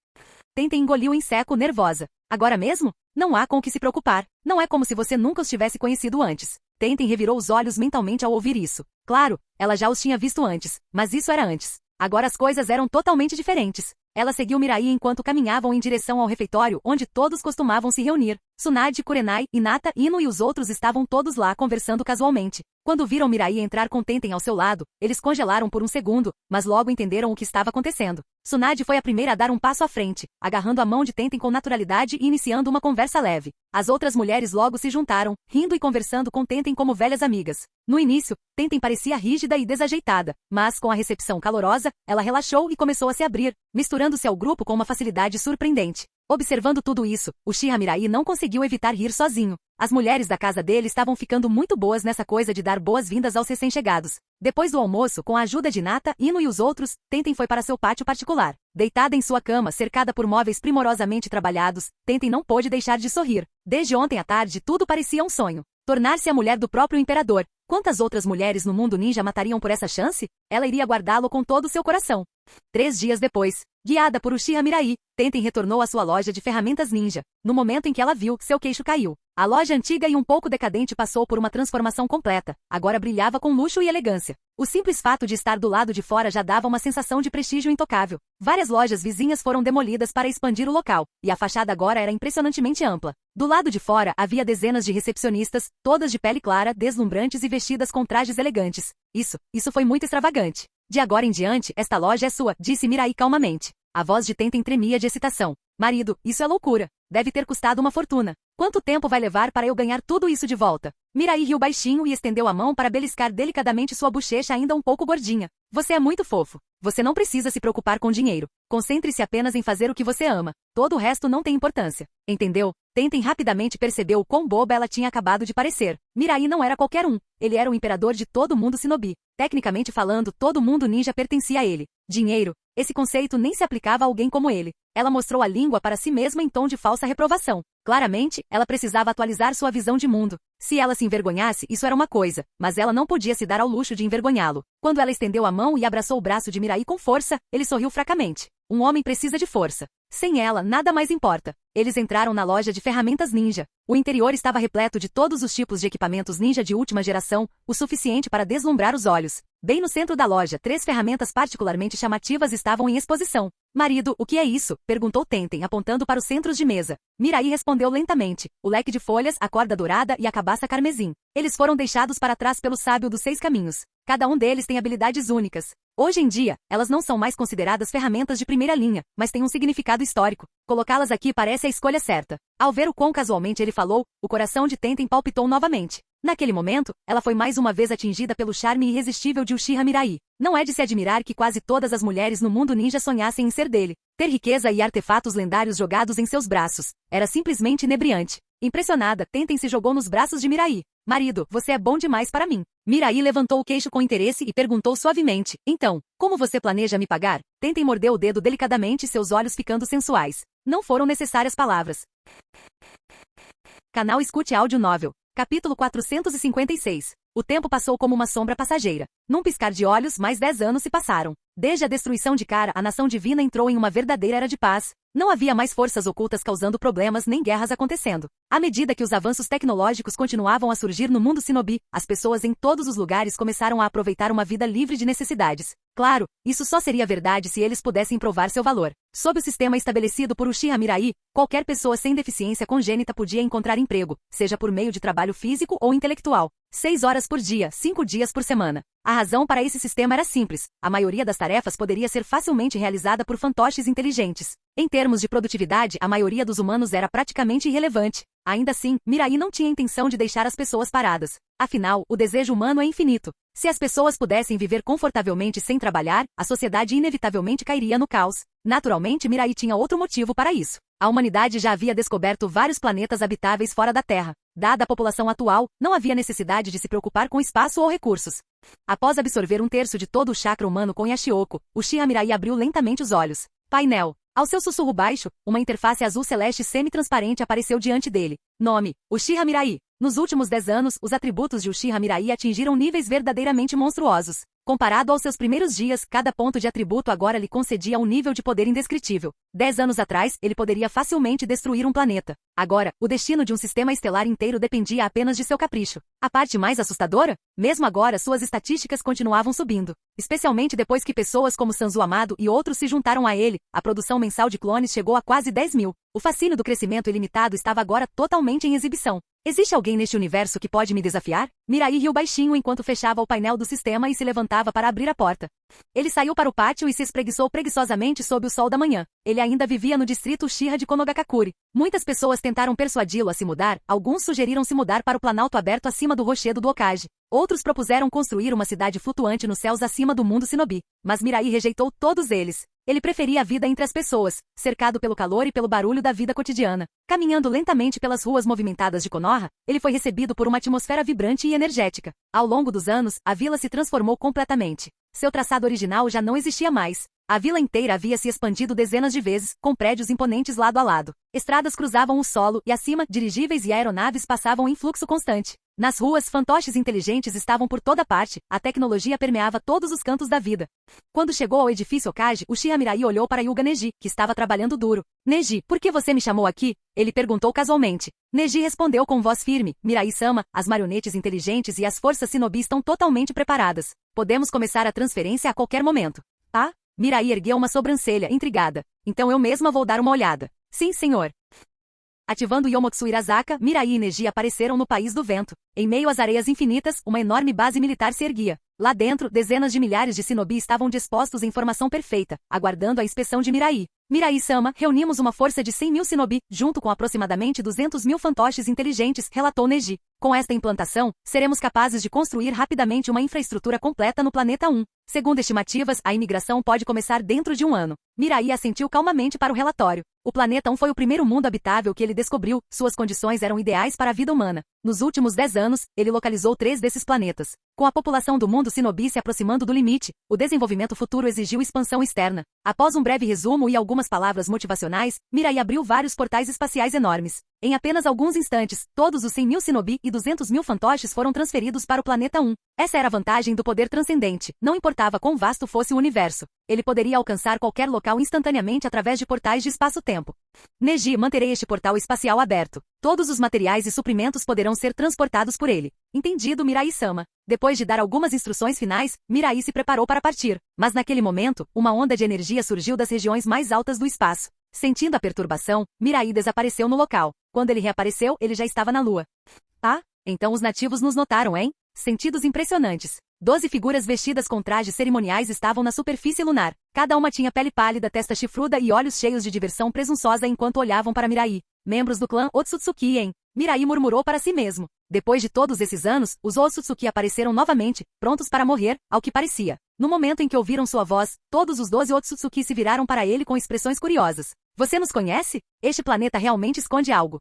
Tenten engoliu em seco, nervosa. Agora mesmo? Não há com o que se preocupar. Não é como se você nunca os tivesse conhecido antes. Tenten revirou os olhos mentalmente ao ouvir isso. Claro, ela já os tinha visto antes, mas isso era antes. Agora as coisas eram totalmente diferentes. Ela seguiu Mirai enquanto caminhavam em direção ao refeitório onde todos costumavam se reunir. Tsunade, Kurenai, Hinata, Ino e os outros estavam todos lá conversando casualmente. Quando viram Mirai entrar com Tenten ao seu lado, eles congelaram por um segundo, mas logo entenderam o que estava acontecendo. Tsunade foi a primeira a dar um passo à frente, agarrando a mão de Tenten com naturalidade e iniciando uma conversa leve. As outras mulheres logo se juntaram, rindo e conversando com Tenten como velhas amigas. No início, Tenten parecia rígida e desajeitada, mas com a recepção calorosa, ela relaxou e começou a se abrir, misturando-se ao grupo com uma facilidade surpreendente. Observando tudo isso, Uchiha Mirai não conseguiu evitar rir sozinho. As mulheres da casa dele estavam ficando muito boas nessa coisa de dar boas-vindas aos recém-chegados. Depois do almoço, com a ajuda de Hinata, Ino e os outros, Tenten foi para seu pátio particular. Deitada em sua cama, cercada por móveis primorosamente trabalhados, Tenten não pôde deixar de sorrir. Desde ontem à tarde tudo parecia um sonho. Tornar-se a mulher do próprio imperador. Quantas outras mulheres no mundo ninja matariam por essa chance? Ela iria guardá-lo com todo o seu coração. 3 dias depois, guiada por Uchiha Mirai, Tenten retornou à sua loja de ferramentas ninja. No momento em que ela viu, seu queixo caiu. A loja antiga e um pouco decadente passou por uma transformação completa, agora brilhava com luxo e elegância. O simples fato de estar do lado de fora já dava uma sensação de prestígio intocável. Várias lojas vizinhas foram demolidas para expandir o local, e a fachada agora era impressionantemente ampla. Do lado de fora havia dezenas de recepcionistas, todas de pele clara, deslumbrantes e vestidas com trajes elegantes. Isso foi muito extravagante. De agora em diante, esta loja é sua, disse Mirai calmamente. A voz de Tenten tremia de excitação. Marido, isso é loucura. Deve ter custado uma fortuna. Quanto tempo vai levar para eu ganhar tudo isso de volta? Mirai riu baixinho e estendeu a mão para beliscar delicadamente sua bochecha ainda um pouco gordinha. Você é muito fofo. Você não precisa se preocupar com dinheiro. Concentre-se apenas em fazer o que você ama. Todo o resto não tem importância. Entendeu? Tenten rapidamente percebeu o quão boba ela tinha acabado de parecer. Mirai não era qualquer um. Ele era o imperador de todo mundo Shinobi. Tecnicamente falando, todo mundo ninja pertencia a ele. Dinheiro? Esse conceito nem se aplicava a alguém como ele. Ela mostrou a língua para si mesma em tom de falsa reprovação. Claramente, ela precisava atualizar sua visão de mundo. Se ela se envergonhasse, isso era uma coisa, mas ela não podia se dar ao luxo de envergonhá-lo. Quando ela estendeu a mão e abraçou o braço de Mirai com força, ele sorriu fracamente. Um homem precisa de força. Sem ela, nada mais importa. Eles entraram na loja de ferramentas ninja. O interior estava repleto de todos os tipos de equipamentos ninja de última geração, o suficiente para deslumbrar os olhos. Bem no centro da loja, 3 ferramentas particularmente chamativas estavam em exposição. Marido, o que é isso? Perguntou Tenten, apontando para os centros de mesa. Mirai respondeu lentamente. O leque de folhas, a corda dourada e a cabaça carmesim. Eles foram deixados para trás pelo sábio dos 6 caminhos. Cada um deles tem habilidades únicas. Hoje em dia, elas não são mais consideradas ferramentas de primeira linha, mas têm um significado histórico. Colocá-las aqui parece a escolha certa. Ao ver o quão casualmente ele falou, o coração de Tenten palpitou novamente. Naquele momento, ela foi mais uma vez atingida pelo charme irresistível de Uchiha Mirai. Não é de se admirar que quase todas as mulheres no mundo ninja sonhassem em ser dele. Ter riqueza e artefatos lendários jogados em seus braços. Era simplesmente inebriante. Impressionada, Tenten se jogou nos braços de Mirai. Marido, você é bom demais para mim. Mirai levantou o queixo com interesse e perguntou suavemente. Então, como você planeja me pagar? Tenten mordeu o dedo delicadamente, seus olhos ficando sensuais. Não foram necessárias palavras. Canal Escute Áudio Novel. Capítulo 456. O tempo passou como uma sombra passageira. Num piscar de olhos, mais 10 anos se passaram. Desde a destruição de Kara, a nação divina entrou em uma verdadeira era de paz. Não havia mais forças ocultas causando problemas nem guerras acontecendo. À medida que os avanços tecnológicos continuavam a surgir no mundo Shinobi, as pessoas em todos os lugares começaram a aproveitar uma vida livre de necessidades. Claro, isso só seria verdade se eles pudessem provar seu valor. Sob o sistema estabelecido por Uchiha Mirai, qualquer pessoa sem deficiência congênita podia encontrar emprego, seja por meio de trabalho físico ou intelectual. 6 horas por dia, 5 dias por semana. A razão para esse sistema era simples. A maioria das tarefas poderia ser facilmente realizada por fantoches inteligentes. Em termos de produtividade, a maioria dos humanos era praticamente irrelevante. Ainda assim, Mirai não tinha intenção de deixar as pessoas paradas. Afinal, o desejo humano é infinito. Se as pessoas pudessem viver confortavelmente sem trabalhar, a sociedade inevitavelmente cairia no caos. Naturalmente, Mirai tinha outro motivo para isso. A humanidade já havia descoberto vários planetas habitáveis fora da Terra. Dada a população atual, não havia necessidade de se preocupar com espaço ou recursos. Após absorver 1/3 de todo o chakra humano com Yashioko, Uchiha Mirai abriu lentamente os olhos. Painel. Ao seu sussurro baixo, uma interface azul celeste semi-transparente apareceu diante dele. Nome: Uchiha Mirai. Nos últimos 10 anos, os atributos de Uchiha Mirai atingiram níveis verdadeiramente monstruosos. Comparado aos seus primeiros dias, cada ponto de atributo agora lhe concedia um nível de poder indescritível. 10 anos atrás, ele poderia facilmente destruir um planeta. Agora, o destino de um sistema estelar inteiro dependia apenas de seu capricho. A parte mais assustadora? Mesmo agora, suas estatísticas continuavam subindo. Especialmente depois que pessoas como Sanzu Amado e outros se juntaram a ele, a produção mensal de clones chegou a quase 10.000. O fascínio do crescimento ilimitado estava agora totalmente em exibição. Existe alguém neste universo que pode me desafiar? Mirai riu baixinho enquanto fechava o painel do sistema e se levantava para abrir a porta. Ele saiu para o pátio e se espreguiçou preguiçosamente sob o sol da manhã. Ele ainda vivia no distrito Uchiha de Konogakakure. Muitas pessoas tentaram persuadi-lo a se mudar, alguns sugeriram se mudar para o planalto aberto acima do rochedo do Okage. Outros propuseram construir uma cidade flutuante nos céus acima do mundo Shinobi. Mas Mirai rejeitou todos eles. Ele preferia a vida entre as pessoas, cercado pelo calor e pelo barulho da vida cotidiana. Caminhando lentamente pelas ruas movimentadas de Konoha, ele foi recebido por uma atmosfera vibrante e energética. Ao longo dos anos, a vila se transformou completamente. Seu traçado original já não existia mais. A vila inteira havia se expandido dezenas de vezes, com prédios imponentes lado a lado. Estradas cruzavam o solo e acima, dirigíveis e aeronaves passavam em fluxo constante. Nas ruas, fantoches inteligentes estavam por toda parte, a tecnologia permeava todos os cantos da vida. Quando chegou ao edifício Okage, Uchiha Mirai olhou para Hyuga Neji, que estava trabalhando duro. Neji, por que você me chamou aqui? Ele perguntou casualmente. Neji respondeu com voz firme, Mirai-sama, as marionetes inteligentes e as forças shinobi estão totalmente preparadas. Podemos começar a transferência a qualquer momento. Ah? Mirai ergueu uma sobrancelha, intrigada. Então eu mesma vou dar uma olhada. Sim, senhor. Ativando Yomotsu Irazaka, Mirai e Neji apareceram no País do Vento. Em meio às areias infinitas, uma enorme base militar se erguia. Lá dentro, dezenas de milhares de shinobi estavam dispostos em formação perfeita, aguardando a inspeção de Mirai. Mirai-sama, reunimos uma força de 100.000 shinobi, junto com aproximadamente 200.000 fantoches inteligentes, relatou Neji. Com esta implantação, seremos capazes de construir rapidamente uma infraestrutura completa no planeta 1. Segundo estimativas, a imigração pode começar dentro de um ano. Mirai assentiu calmamente para o relatório. O planeta 1 foi o primeiro mundo habitável que ele descobriu, suas condições eram ideais para a vida humana. Nos últimos 10 anos, ele localizou 3 desses planetas. Com a população do mundo shinobi se aproximando do limite, o desenvolvimento futuro exigiu expansão externa. Após um breve resumo e algumas palavras motivacionais, Mirai abriu vários portais espaciais enormes. Em apenas alguns instantes, todos os 100.000 shinobi e 200.000 fantoches foram transferidos para o planeta 1. Essa era a vantagem do poder transcendente, não importava quão vasto fosse o universo. Ele poderia alcançar qualquer local instantaneamente através de portais de espaço-tempo. Neji, manterei este portal espacial aberto. Todos os materiais e suprimentos poderão ser transportados por ele. Entendido, Mirai-sama. Depois de dar algumas instruções finais, Mirai se preparou para partir. Mas naquele momento, uma onda de energia surgiu das regiões mais altas do espaço. Sentindo a perturbação, Mirai desapareceu no local. Quando ele reapareceu, ele já estava na lua. Ah, então os nativos nos notaram, hein? Sentidos impressionantes. 12 figuras vestidas com trajes cerimoniais estavam na superfície lunar. Cada uma tinha pele pálida, testa chifruda e olhos cheios de diversão presunçosa enquanto olhavam para Mirai. Membros do clã Otsutsuki, hein? Mirai murmurou para si mesmo. Depois de todos esses anos, os Otsutsuki apareceram novamente, prontos para morrer, ao que parecia. No momento em que ouviram sua voz, todos os 12 Otsutsuki se viraram para ele com expressões curiosas. Você nos conhece? Este planeta realmente esconde algo.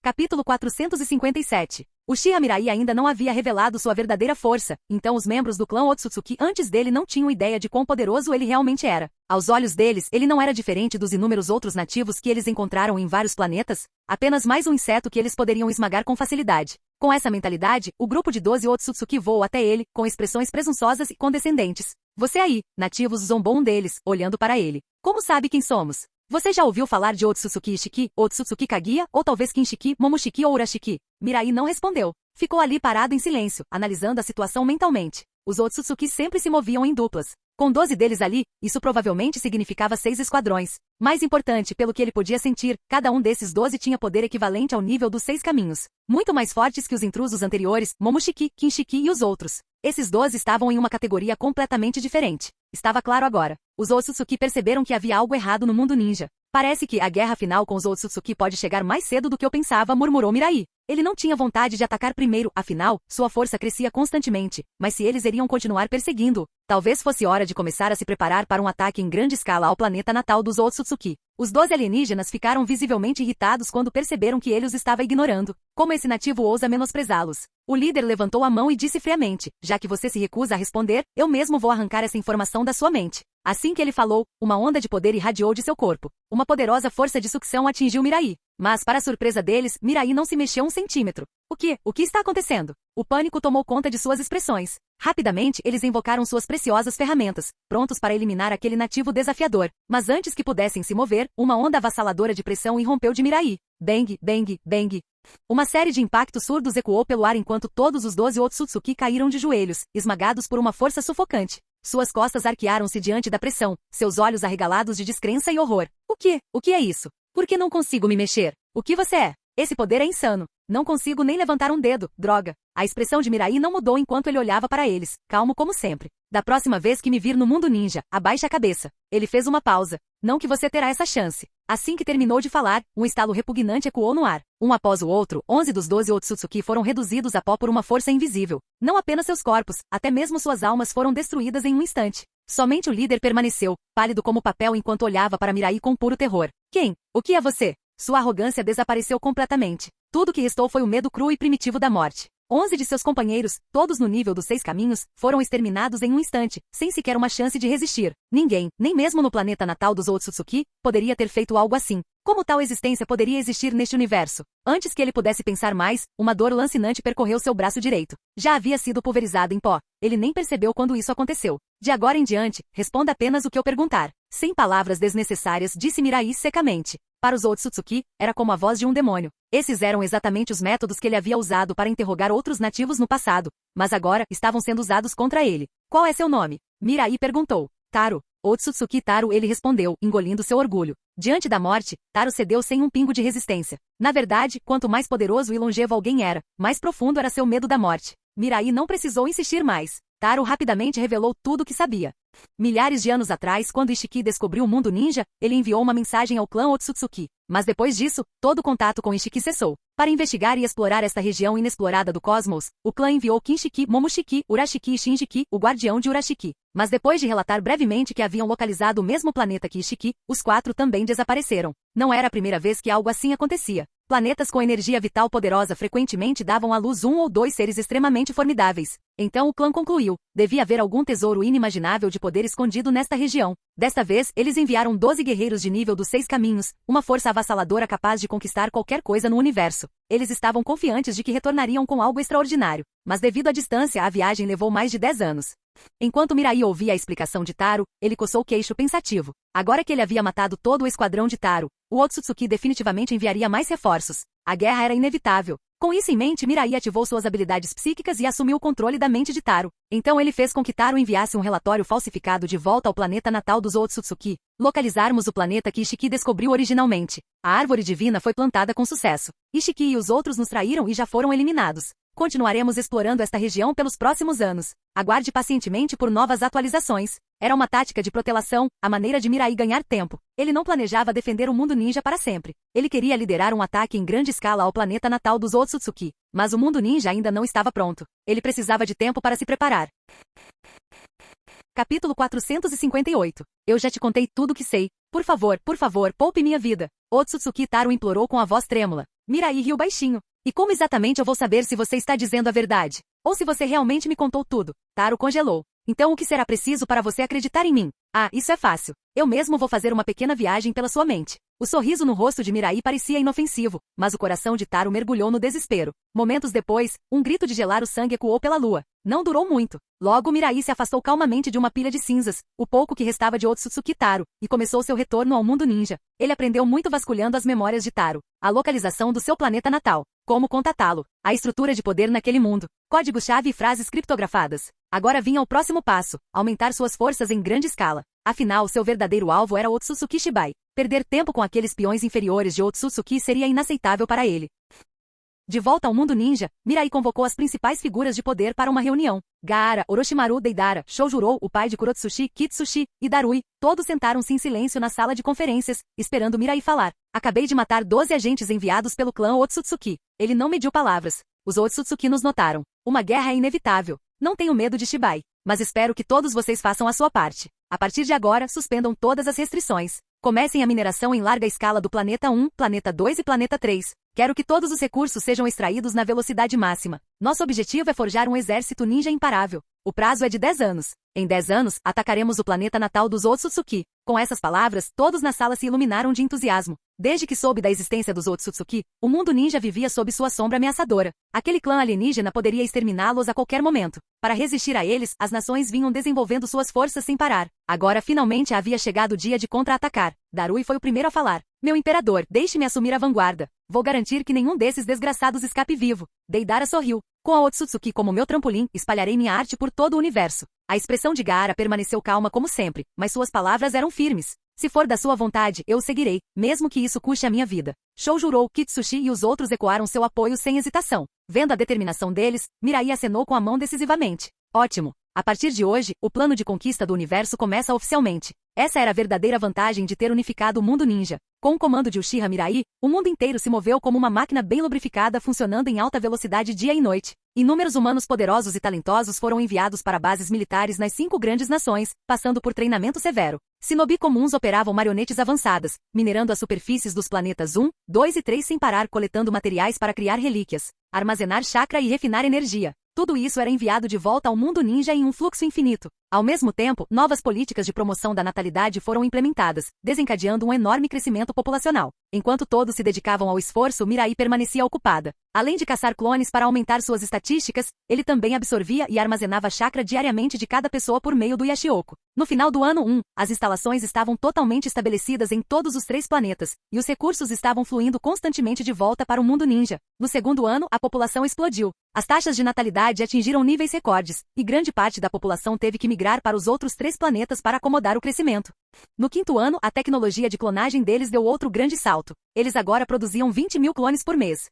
Capítulo 457. Uchiha Mirai ainda não havia revelado sua verdadeira força, então os membros do clã Otsutsuki antes dele não tinham ideia de quão poderoso ele realmente era. Aos olhos deles, ele não era diferente dos inúmeros outros nativos que eles encontraram em vários planetas, apenas mais um inseto que eles poderiam esmagar com facilidade. Com essa mentalidade, o grupo de 12 Otsutsuki voou até ele, com expressões presunçosas e condescendentes. Você aí, nativos, zombou um deles, olhando para ele. Como sabe quem somos? Você já ouviu falar de Otsutsuki Ishiki, Otsutsuki Kaguya, ou talvez Kinshiki, Momoshiki ou Urashiki? Mirai não respondeu. Ficou ali parado em silêncio, analisando a situação mentalmente. Os Otsutsuki sempre se moviam em duplas. Com 12 deles ali, isso provavelmente significava 6 esquadrões. Mais importante, pelo que ele podia sentir, cada um desses 12 tinha poder equivalente ao nível dos 6 caminhos. Muito mais fortes que os intrusos anteriores, Momoshiki, Kinshiki e os outros. Esses 12 estavam em uma categoria completamente diferente. Estava claro agora. Os Otsutsuki perceberam que havia algo errado no mundo ninja. Parece que a guerra final com os Otsutsuki pode chegar mais cedo do que eu pensava, murmurou Mirai. Ele não tinha vontade de atacar primeiro, afinal, sua força crescia constantemente. Mas se eles iriam continuar perseguindo-o, talvez fosse hora de começar a se preparar para um ataque em grande escala ao planeta natal dos Otsutsuki. Os 12 alienígenas ficaram visivelmente irritados quando perceberam que ele os estava ignorando. Como esse nativo ousa menosprezá-los? O líder levantou a mão e disse friamente, já que você se recusa a responder, eu mesmo vou arrancar essa informação da sua mente. Assim que ele falou, uma onda de poder irradiou de seu corpo. Uma poderosa força de sucção atingiu Mirai. Mas, para a surpresa deles, Mirai não se mexeu um centímetro. O que está acontecendo? O pânico tomou conta de suas expressões. Rapidamente, eles invocaram suas preciosas ferramentas, prontos para eliminar aquele nativo desafiador. Mas antes que pudessem se mover, uma onda avassaladora de pressão irrompeu de Mirai. Bang, bang, bang. Uma série de impactos surdos ecoou pelo ar enquanto todos os 12 Otsutsuki caíram de joelhos, esmagados por uma força sufocante. Suas costas arquearam-se diante da pressão, seus olhos arregalados de descrença e horror. O que é isso? Por que não consigo me mexer? O que você é? Esse poder é insano. Não consigo nem levantar um dedo, droga. A expressão de Mirai não mudou enquanto ele olhava para eles, calmo como sempre. Da próxima vez que me vir no mundo ninja, abaixe a cabeça. Ele fez uma pausa. Não que você terá essa chance. Assim que terminou de falar, um estalo repugnante ecoou no ar. Um após o outro, 11 dos 12 Otsutsuki foram reduzidos a pó por uma força invisível. Não apenas seus corpos, até mesmo suas almas foram destruídas em um instante. Somente o líder permaneceu, pálido como papel enquanto olhava para Mirai com puro terror. Quem? O que é você? Sua arrogância desapareceu completamente. Tudo que restou foi o medo cru e primitivo da morte. 11 de seus companheiros, todos no nível dos 6 caminhos, foram exterminados em um instante, sem sequer uma chance de resistir. Ninguém, nem mesmo no planeta natal dos Otsutsuki, poderia ter feito algo assim. Como tal existência poderia existir neste universo? Antes que ele pudesse pensar mais, uma dor lancinante percorreu seu braço direito. Já havia sido pulverizado em pó. Ele nem percebeu quando isso aconteceu. De agora em diante, responda apenas o que eu perguntar. Sem palavras desnecessárias, disse Mirai secamente. Para os Otsutsuki, era como a voz de um demônio. Esses eram exatamente os métodos que ele havia usado para interrogar outros nativos no passado, mas agora estavam sendo usados contra ele. Qual é seu nome? Mirai perguntou. Taro. Otsutsuki Taro, ele respondeu, engolindo seu orgulho. Diante da morte, Taro cedeu sem um pingo de resistência. Na verdade, quanto mais poderoso e longevo alguém era, mais profundo era seu medo da morte. Mirai não precisou insistir mais. Taro rapidamente revelou tudo o que sabia. Milhares de anos atrás, quando Ishiki descobriu o mundo ninja, ele enviou uma mensagem ao clã Otsutsuki. Mas depois disso, todo contato com Ishiki cessou. Para investigar e explorar esta região inexplorada do cosmos, o clã enviou Kinshiki, Momoshiki, Urashiki e Shinjiki, o guardião de Urashiki. Mas depois de relatar brevemente que haviam localizado o mesmo planeta que Ishiki, os 4 também desapareceram. Não era a primeira vez que algo assim acontecia. Planetas com energia vital poderosa frequentemente davam à luz 1 ou 2 seres extremamente formidáveis. Então o clã concluiu, devia haver algum tesouro inimaginável de poder escondido nesta região. Desta vez, eles enviaram 12 guerreiros de nível dos 6 caminhos, uma força avassaladora capaz de conquistar qualquer coisa no universo. Eles estavam confiantes de que retornariam com algo extraordinário, mas devido à distância a viagem levou mais de 10 anos. Enquanto Mirai ouvia a explicação de Taro, ele coçou o queixo pensativo. Agora que ele havia matado todo o esquadrão de Taro, o Otsutsuki definitivamente enviaria mais reforços. A guerra era inevitável. Com isso em mente, Mirai ativou suas habilidades psíquicas e assumiu o controle da mente de Taro. Então ele fez com que Taro enviasse um relatório falsificado de volta ao planeta natal dos Otsutsuki. Localizarmos o planeta que Ishiki descobriu originalmente. A árvore divina foi plantada com sucesso. Ishiki e os outros nos traíram e já foram eliminados. Continuaremos explorando esta região pelos próximos anos. Aguarde pacientemente por novas atualizações. Era uma tática de protelação, a maneira de Mirai ganhar tempo. Ele não planejava defender o mundo ninja para sempre. Ele queria liderar um ataque em grande escala ao planeta natal dos Otsutsuki. Mas o mundo ninja ainda não estava pronto. Ele precisava de tempo para se preparar. Capítulo 458. Eu já te contei tudo o que sei. Por favor, poupe minha vida. Otsutsuki Taro implorou com a voz trêmula. Mirai riu baixinho. E como exatamente eu vou saber se você está dizendo a verdade? Ou se você realmente me contou tudo? Taro congelou. Então o que será preciso para você acreditar em mim? Ah, isso é fácil. Eu mesmo vou fazer uma pequena viagem pela sua mente. O sorriso no rosto de Mirai parecia inofensivo, mas o coração de Taro mergulhou no desespero. Momentos depois, um grito de gelar o sangue ecoou pela lua. Não durou muito. Logo Mirai se afastou calmamente de uma pilha de cinzas, o pouco que restava de Otsutsuki Taro, e começou seu retorno ao mundo ninja. Ele aprendeu muito vasculhando as memórias de Taro. A localização do seu planeta natal. Como contatá-lo. A estrutura de poder naquele mundo. Código-chave e frases criptografadas. Agora vinha o próximo passo, aumentar suas forças em grande escala. Afinal, seu verdadeiro alvo era Otsutsuki Shibai. Perder tempo com aqueles peões inferiores de Otsutsuki seria inaceitável para ele. De volta ao mundo ninja, Mirai convocou as principais figuras de poder para uma reunião. Gaara, Orochimaru, Deidara, Shoujuro, o pai de Kurotsushi, Kitsushi, e Darui, todos sentaram-se em silêncio na sala de conferências, esperando Mirai falar. Acabei de matar 12 agentes enviados pelo clã Otsutsuki. Ele não mediu palavras. Os Otsutsuki nos notaram. Uma guerra é inevitável. Não tenho medo de Shibai, mas espero que todos vocês façam a sua parte. A partir de agora, suspendam todas as restrições. Comecem a mineração em larga escala do Planeta 1, Planeta 2 e Planeta 3. Quero que todos os recursos sejam extraídos na velocidade máxima. Nosso objetivo é forjar um exército ninja imparável. O prazo é de 10 anos. Em 10 anos, atacaremos o planeta natal dos Otsutsuki. Com essas palavras, todos na sala se iluminaram de entusiasmo. Desde que soube da existência dos Otsutsuki, o mundo ninja vivia sob sua sombra ameaçadora. Aquele clã alienígena poderia exterminá-los a qualquer momento. Para resistir a eles, as nações vinham desenvolvendo suas forças sem parar. Agora finalmente havia chegado o dia de contra-atacar. Darui foi o primeiro a falar. Meu imperador, deixe-me assumir a vanguarda. Vou garantir que nenhum desses desgraçados escape vivo. Deidara sorriu. Com a Otsutsuki como meu trampolim, espalharei minha arte por todo o universo. A expressão de Gaara permaneceu calma como sempre, mas suas palavras eram firmes. Se for da sua vontade, eu o seguirei, mesmo que isso custe a minha vida. Shoujuro, Kitsushi e os outros ecoaram seu apoio sem hesitação. Vendo a determinação deles, Mirai acenou com a mão decisivamente. Ótimo! A partir de hoje, o plano de conquista do universo começa oficialmente. Essa era a verdadeira vantagem de ter unificado o mundo ninja. Com o comando de Uchiha Mirai, o mundo inteiro se moveu como uma máquina bem lubrificada funcionando em alta velocidade dia e noite. Inúmeros humanos poderosos e talentosos foram enviados para bases militares nas 5 grandes nações, passando por treinamento severo. Shinobi comuns operavam marionetes avançadas, minerando as superfícies dos planetas 1, 2 e 3 sem parar, coletando materiais para criar relíquias, armazenar chakra e refinar energia. Tudo isso era enviado de volta ao mundo ninja em um fluxo infinito. Ao mesmo tempo, novas políticas de promoção da natalidade foram implementadas, desencadeando um enorme crescimento populacional. Enquanto todos se dedicavam ao esforço, Mirai permanecia ocupada. Além de caçar clones para aumentar suas estatísticas, ele também absorvia e armazenava chakra diariamente de cada pessoa por meio do Yashioku. No final do ano 1, as instalações estavam totalmente estabelecidas em todos os 3 planetas, e os recursos estavam fluindo constantemente de volta para o mundo ninja. No segundo ano, a população explodiu. As taxas de natalidade atingiram níveis recordes, e grande parte da população teve que migrar para os outros 3 planetas para acomodar o crescimento. No quinto ano, a tecnologia de clonagem deles deu outro grande salto. Eles agora produziam 20.000 clones por mês.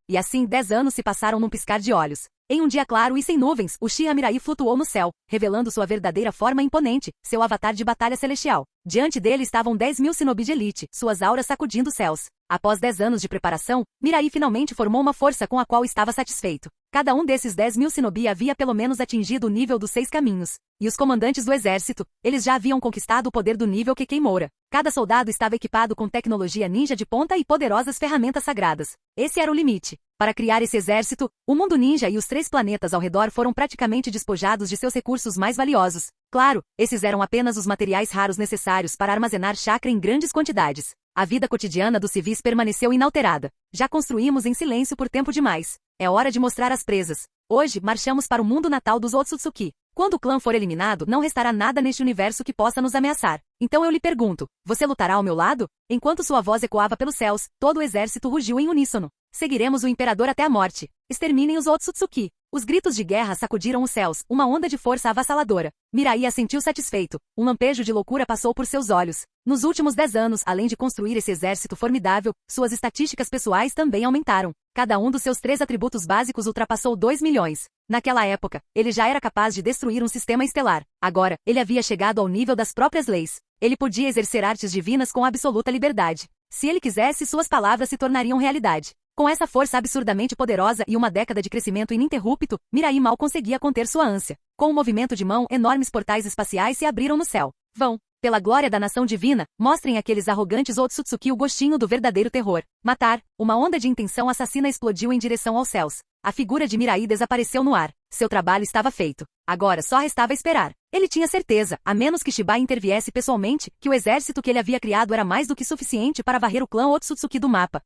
E assim, 10 anos se passaram num piscar de olhos. Em um dia claro e sem nuvens, Uchiha Mirai flutuou no céu, revelando sua verdadeira forma imponente, seu avatar de batalha celestial. Diante dele estavam 10.000 shinobi de elite, suas auras sacudindo os céus. Após 10 anos de preparação, Mirai finalmente formou uma força com a qual estava satisfeito. Cada um desses 10.000 shinobi havia pelo menos atingido o nível dos 6 caminhos. E os comandantes do exército, eles já haviam conquistado o poder do nível Kekkeimora. Cada soldado estava equipado com tecnologia ninja de ponta e poderosas ferramentas sagradas. Esse era o limite. Para criar esse exército, o mundo ninja e os 3 planetas ao redor foram praticamente despojados de seus recursos mais valiosos. Claro, esses eram apenas os materiais raros necessários para armazenar chakra em grandes quantidades. A vida cotidiana dos civis permaneceu inalterada. Já construímos em silêncio por tempo demais. É hora de mostrar as presas. Hoje, marchamos para o mundo natal dos Otsutsuki. Quando o clã for eliminado, não restará nada neste universo que possa nos ameaçar. Então eu lhe pergunto, você lutará ao meu lado? Enquanto sua voz ecoava pelos céus, todo o exército rugiu em uníssono. Seguiremos o imperador até a morte. Exterminem os Otsutsuki. Os gritos de guerra sacudiram os céus, uma onda de força avassaladora. Mirai assentiu satisfeito. Um lampejo de loucura passou por seus olhos. Nos últimos 10 anos, além de construir esse exército formidável, suas estatísticas pessoais também aumentaram. Cada um dos seus 3 atributos básicos ultrapassou 2 milhões. Naquela época, ele já era capaz de destruir um sistema estelar. Agora, ele havia chegado ao nível das próprias leis. Ele podia exercer artes divinas com absoluta liberdade. Se ele quisesse, suas palavras se tornariam realidade. Com essa força absurdamente poderosa e uma década de crescimento ininterrupto, Mirai mal conseguia conter sua ânsia. Com um movimento de mão, enormes portais espaciais se abriram no céu. Vão, pela glória da nação divina, mostrem àqueles arrogantes Otsutsuki o gostinho do verdadeiro terror. Matar. Uma onda de intenção assassina explodiu em direção aos céus. A figura de Mirai desapareceu no ar. Seu trabalho estava feito. Agora só restava esperar. Ele tinha certeza, a menos que Shibai interviesse pessoalmente, que o exército que ele havia criado era mais do que suficiente para varrer o clã Otsutsuki do mapa.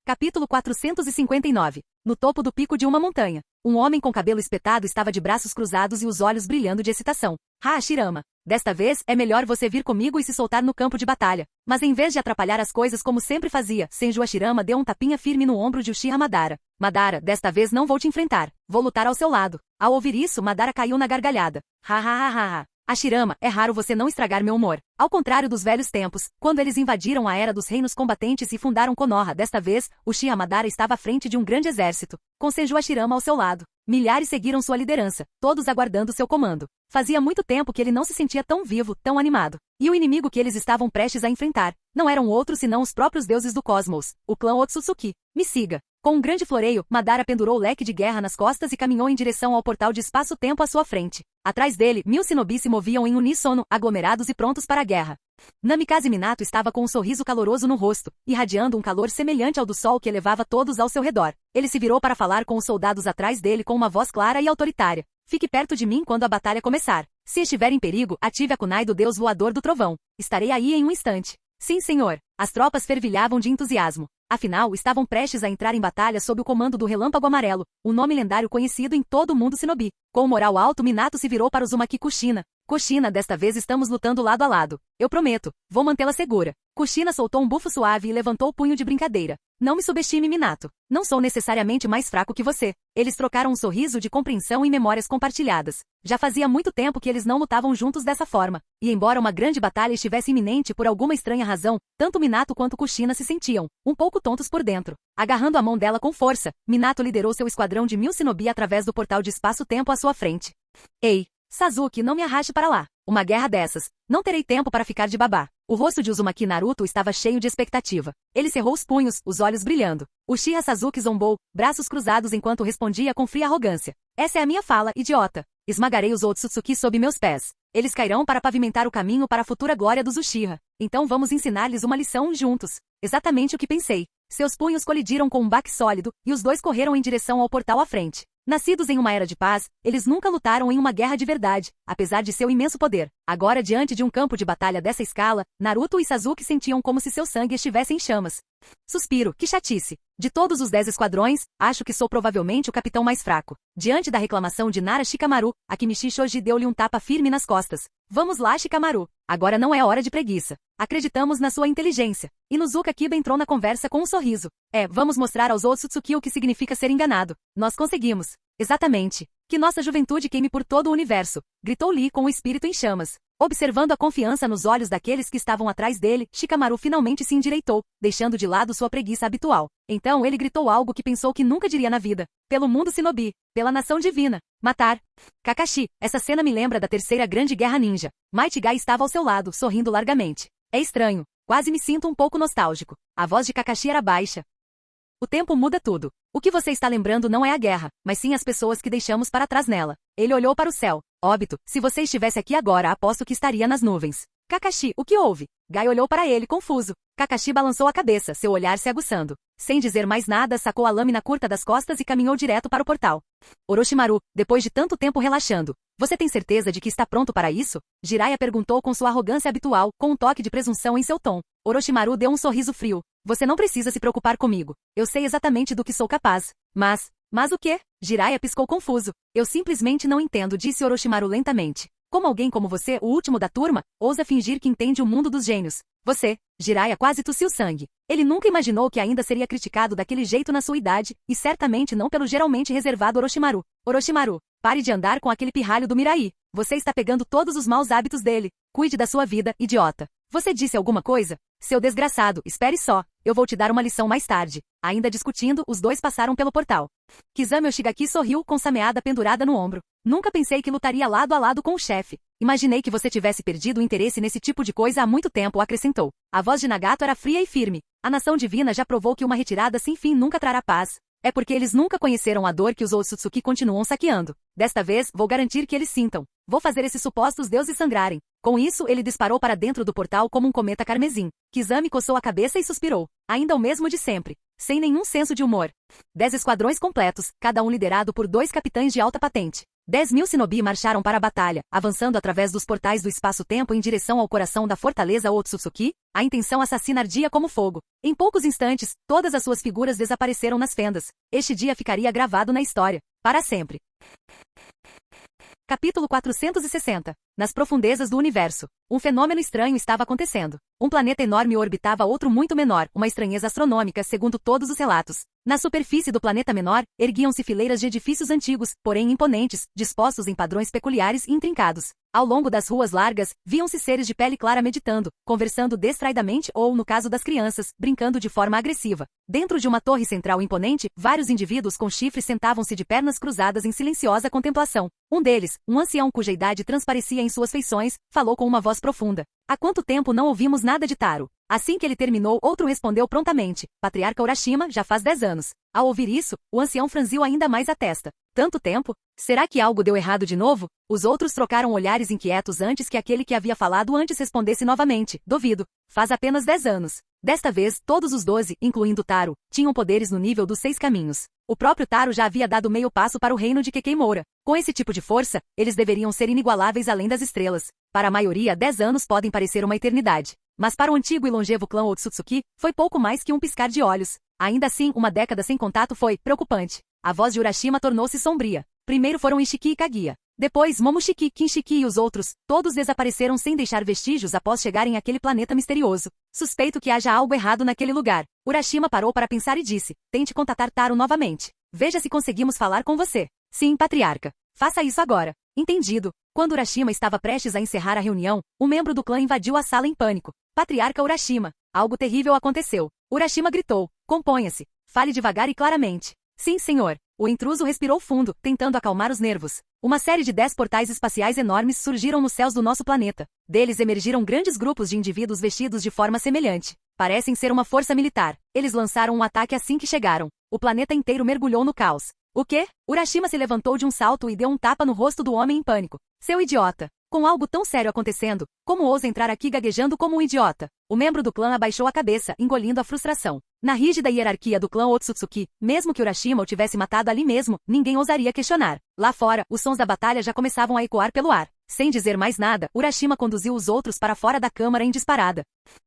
Capítulo 459. No topo do pico de uma montanha, um homem com cabelo espetado estava de braços cruzados e os olhos brilhando de excitação. Hashirama, desta vez é melhor você vir comigo e se soltar no campo de batalha. Mas em vez de atrapalhar as coisas como sempre fazia, Senju Hashirama deu um tapinha firme no ombro de Uchiha Madara. Madara, desta vez não vou te enfrentar. Vou lutar ao seu lado. Ao ouvir isso, Madara caiu na gargalhada. Ha ha ha ha. Hashirama, é raro você não estragar meu humor. Ao contrário dos velhos tempos, quando eles invadiram a era dos reinos combatentes e fundaram Konoha, desta vez, Uchiha Madara estava à frente de um grande exército, com Senju Hashirama ao seu lado. Milhares seguiram sua liderança, todos aguardando seu comando. Fazia muito tempo que ele não se sentia tão vivo, tão animado. E o inimigo que eles estavam prestes a enfrentar não eram outros senão os próprios deuses do cosmos, o clã Otsutsuki. Me siga. Com um grande floreio, Madara pendurou o leque de guerra nas costas e caminhou em direção ao portal de espaço-tempo à sua frente. Atrás dele, 1000 shinobi se moviam em uníssono, aglomerados e prontos para a guerra. Namikaze Minato estava com um sorriso caloroso no rosto, irradiando um calor semelhante ao do sol que elevava todos ao seu redor. Ele se virou para falar com os soldados atrás dele com uma voz clara e autoritária. Fique perto de mim quando a batalha começar. Se estiver em perigo, ative a kunai do deus voador do trovão. Estarei aí em um instante. Sim, senhor. As tropas fervilhavam de entusiasmo. Afinal, estavam prestes a entrar em batalha sob o comando do Relâmpago Amarelo, um nome lendário conhecido em todo o mundo shinobi. Com o moral alto, Minato se virou para Uzumaki Kushina. Kushina, desta vez estamos lutando lado a lado. Eu prometo, vou mantê-la segura. Kushina soltou um bufo suave e levantou o punho de brincadeira. Não me subestime, Minato. Não sou necessariamente mais fraco que você. Eles trocaram um sorriso de compreensão e memórias compartilhadas. Já fazia muito tempo que eles não lutavam juntos dessa forma. E embora uma grande batalha estivesse iminente por alguma estranha razão, tanto Minato quanto Kushina se sentiam um pouco tontos por dentro. Agarrando a mão dela com força, Minato liderou seu esquadrão de 1000 shinobi através do portal de espaço-tempo à sua frente. Ei, Sasuke, não me arraste para lá. Uma guerra dessas. Não terei tempo para ficar de babá. O rosto de Uzumaki Naruto estava cheio de expectativa. Ele cerrou os punhos, os olhos brilhando. Uchiha Sasuke zombou, braços cruzados enquanto respondia com fria arrogância. Essa é a minha fala, idiota. Esmagarei os Otsutsuki sob meus pés. Eles cairão para pavimentar o caminho para a futura glória dos Uchiha. Então vamos ensinar-lhes uma lição juntos. Exatamente o que pensei. Seus punhos colidiram com um baque sólido, e os dois correram em direção ao portal à frente. Nascidos em uma era de paz, eles nunca lutaram em uma guerra de verdade, apesar de seu imenso poder. Agora, diante de um campo de batalha dessa escala, Naruto e Sasuke sentiam como se seu sangue estivesse em chamas. Suspiro, que chatice. De todos os 10 esquadrões, acho que sou provavelmente o capitão mais fraco. Diante da reclamação de Nara Shikamaru, Akimichi Shoji deu-lhe um tapa firme nas costas. Vamos lá, Shikamaru. Agora não é hora de preguiça. Acreditamos na sua inteligência. Inuzuka Kiba entrou na conversa com um sorriso. Vamos mostrar aos Otsutsuki o que significa ser enganado. Nós conseguimos. Exatamente. Que nossa juventude queime por todo o universo, gritou Lee com o espírito em chamas. Observando a confiança nos olhos daqueles que estavam atrás dele, Shikamaru finalmente se endireitou, deixando de lado sua preguiça habitual. Então ele gritou algo que pensou que nunca diria na vida. Pelo mundo Shinobi, pela nação divina, matar. Kakashi, essa cena me lembra da terceira grande guerra ninja. Might Guy estava ao seu lado, sorrindo largamente. É estranho, quase me sinto um pouco nostálgico. A voz de Kakashi era baixa. O tempo muda tudo. O que você está lembrando não é a guerra, mas sim as pessoas que deixamos para trás nela. Ele olhou para o céu. Óbito, se você estivesse aqui agora, aposto que estaria nas nuvens. Kakashi, o que houve? Gai olhou para ele, confuso. Kakashi balançou a cabeça, seu olhar se aguçando. Sem dizer mais nada, sacou a lâmina curta das costas e caminhou direto para o portal. Orochimaru, depois de tanto tempo relaxando, você tem certeza de que está pronto para isso? Jiraiya perguntou com sua arrogância habitual, com um toque de presunção em seu tom. Orochimaru deu um sorriso frio. Você não precisa se preocupar comigo. Eu sei exatamente do que sou capaz. Mas o quê? Jiraiya piscou confuso. Eu simplesmente não entendo, disse Orochimaru lentamente. Como alguém como você, o último da turma, ousa fingir que entende o mundo dos gênios? Você, Jiraiya quase tossiu sangue. Ele nunca imaginou que ainda seria criticado daquele jeito na sua idade, e certamente não pelo geralmente reservado Orochimaru. Orochimaru, pare de andar com aquele pirralho do Mirai. Você está pegando todos os maus hábitos dele. Cuide da sua vida, idiota. Você disse alguma coisa? Seu desgraçado, espere só. Eu vou te dar uma lição mais tarde. Ainda discutindo, os dois passaram pelo portal. Kizame Oshigaki sorriu com sua meada pendurada no ombro. Nunca pensei que lutaria lado a lado com o chefe. Imaginei que você tivesse perdido o interesse nesse tipo de coisa há muito tempo, acrescentou. A voz de Nagato era fria e firme. A nação divina já provou que uma retirada sem fim nunca trará paz. É porque eles nunca conheceram a dor que os Otsutsuki continuam saqueando. Desta vez, vou garantir que eles sintam. Vou fazer esses supostos deuses sangrarem. Com isso, ele disparou para dentro do portal como um cometa carmesim. Kizame coçou a cabeça e suspirou. Ainda o mesmo de sempre. Sem nenhum senso de humor. 10 esquadrões completos, cada um liderado por 2 capitães de alta patente. 10.000 shinobi marcharam para a batalha, avançando através dos portais do espaço-tempo em direção ao coração da fortaleza Otsutsuki. A intenção assassina ardia como fogo. Em poucos instantes, todas as suas figuras desapareceram nas fendas. Este dia ficaria gravado na história. Para sempre. Capítulo 460. Nas profundezas do universo, um fenômeno estranho estava acontecendo. Um planeta enorme orbitava outro muito menor, uma estranheza astronômica segundo todos os relatos. Na superfície do planeta menor, erguiam-se fileiras de edifícios antigos, porém imponentes, dispostos em padrões peculiares e intrincados. Ao longo das ruas largas, viam-se seres de pele clara meditando, conversando distraidamente ou, no caso das crianças, brincando de forma agressiva. Dentro de uma torre central imponente, vários indivíduos com chifres sentavam-se de pernas cruzadas em silenciosa contemplação. Um deles, um ancião cuja idade transparecia em suas feições, falou com uma voz profunda. Há quanto tempo não ouvimos nada de Taro? Assim que ele terminou, outro respondeu prontamente. Patriarca Urashima, já faz 10 anos. Ao ouvir isso, o ancião franziu ainda mais a testa. Tanto tempo? Será que algo deu errado de novo? Os outros trocaram olhares inquietos antes que aquele que havia falado antes respondesse novamente. Duvido. Faz apenas 10 anos. Desta vez, todos os 12, incluindo Taro, tinham poderes no nível dos 6 caminhos. O próprio Taro já havia dado meio passo para o reino de Kekimora. Com esse tipo de força, eles deveriam ser inigualáveis além das estrelas. Para a maioria, 10 anos podem parecer uma eternidade. Mas para o antigo e longevo clã Otsutsuki, foi pouco mais que um piscar de olhos. Ainda assim, uma década sem contato foi preocupante. A voz de Urashima tornou-se sombria. Primeiro foram Ishiki e Kaguya. Depois, Momoshiki, Kinshiki e os outros, todos desapareceram sem deixar vestígios após chegarem àquele planeta misterioso. Suspeito que haja algo errado naquele lugar. Urashima parou para pensar e disse, tente contatar Taro novamente. Veja se conseguimos falar com você. Sim, patriarca. Faça isso agora. Entendido. Quando Urashima estava prestes a encerrar a reunião, um membro do clã invadiu a sala em pânico. Patriarca Urashima. Algo terrível aconteceu. Urashima gritou. Componha-se. Fale devagar e claramente. Sim, senhor. O intruso respirou fundo, tentando acalmar os nervos. Uma série de 10 portais espaciais enormes surgiram nos céus do nosso planeta. Deles emergiram grandes grupos de indivíduos vestidos de forma semelhante. Parecem ser uma força militar. Eles lançaram um ataque assim que chegaram. O planeta inteiro mergulhou no caos. O quê? Urashima se levantou de um salto e deu um tapa no rosto do homem em pânico. Seu idiota! Com algo tão sério acontecendo, como ousa entrar aqui gaguejando como um idiota? O membro do clã abaixou a cabeça, engolindo a frustração. Na rígida hierarquia do clã Otsutsuki, mesmo que Urashima o tivesse matado ali mesmo, ninguém ousaria questionar. Lá fora, os sons da batalha já começavam a ecoar pelo ar. Sem dizer mais nada, Urashima conduziu os outros para fora da câmara em disparada.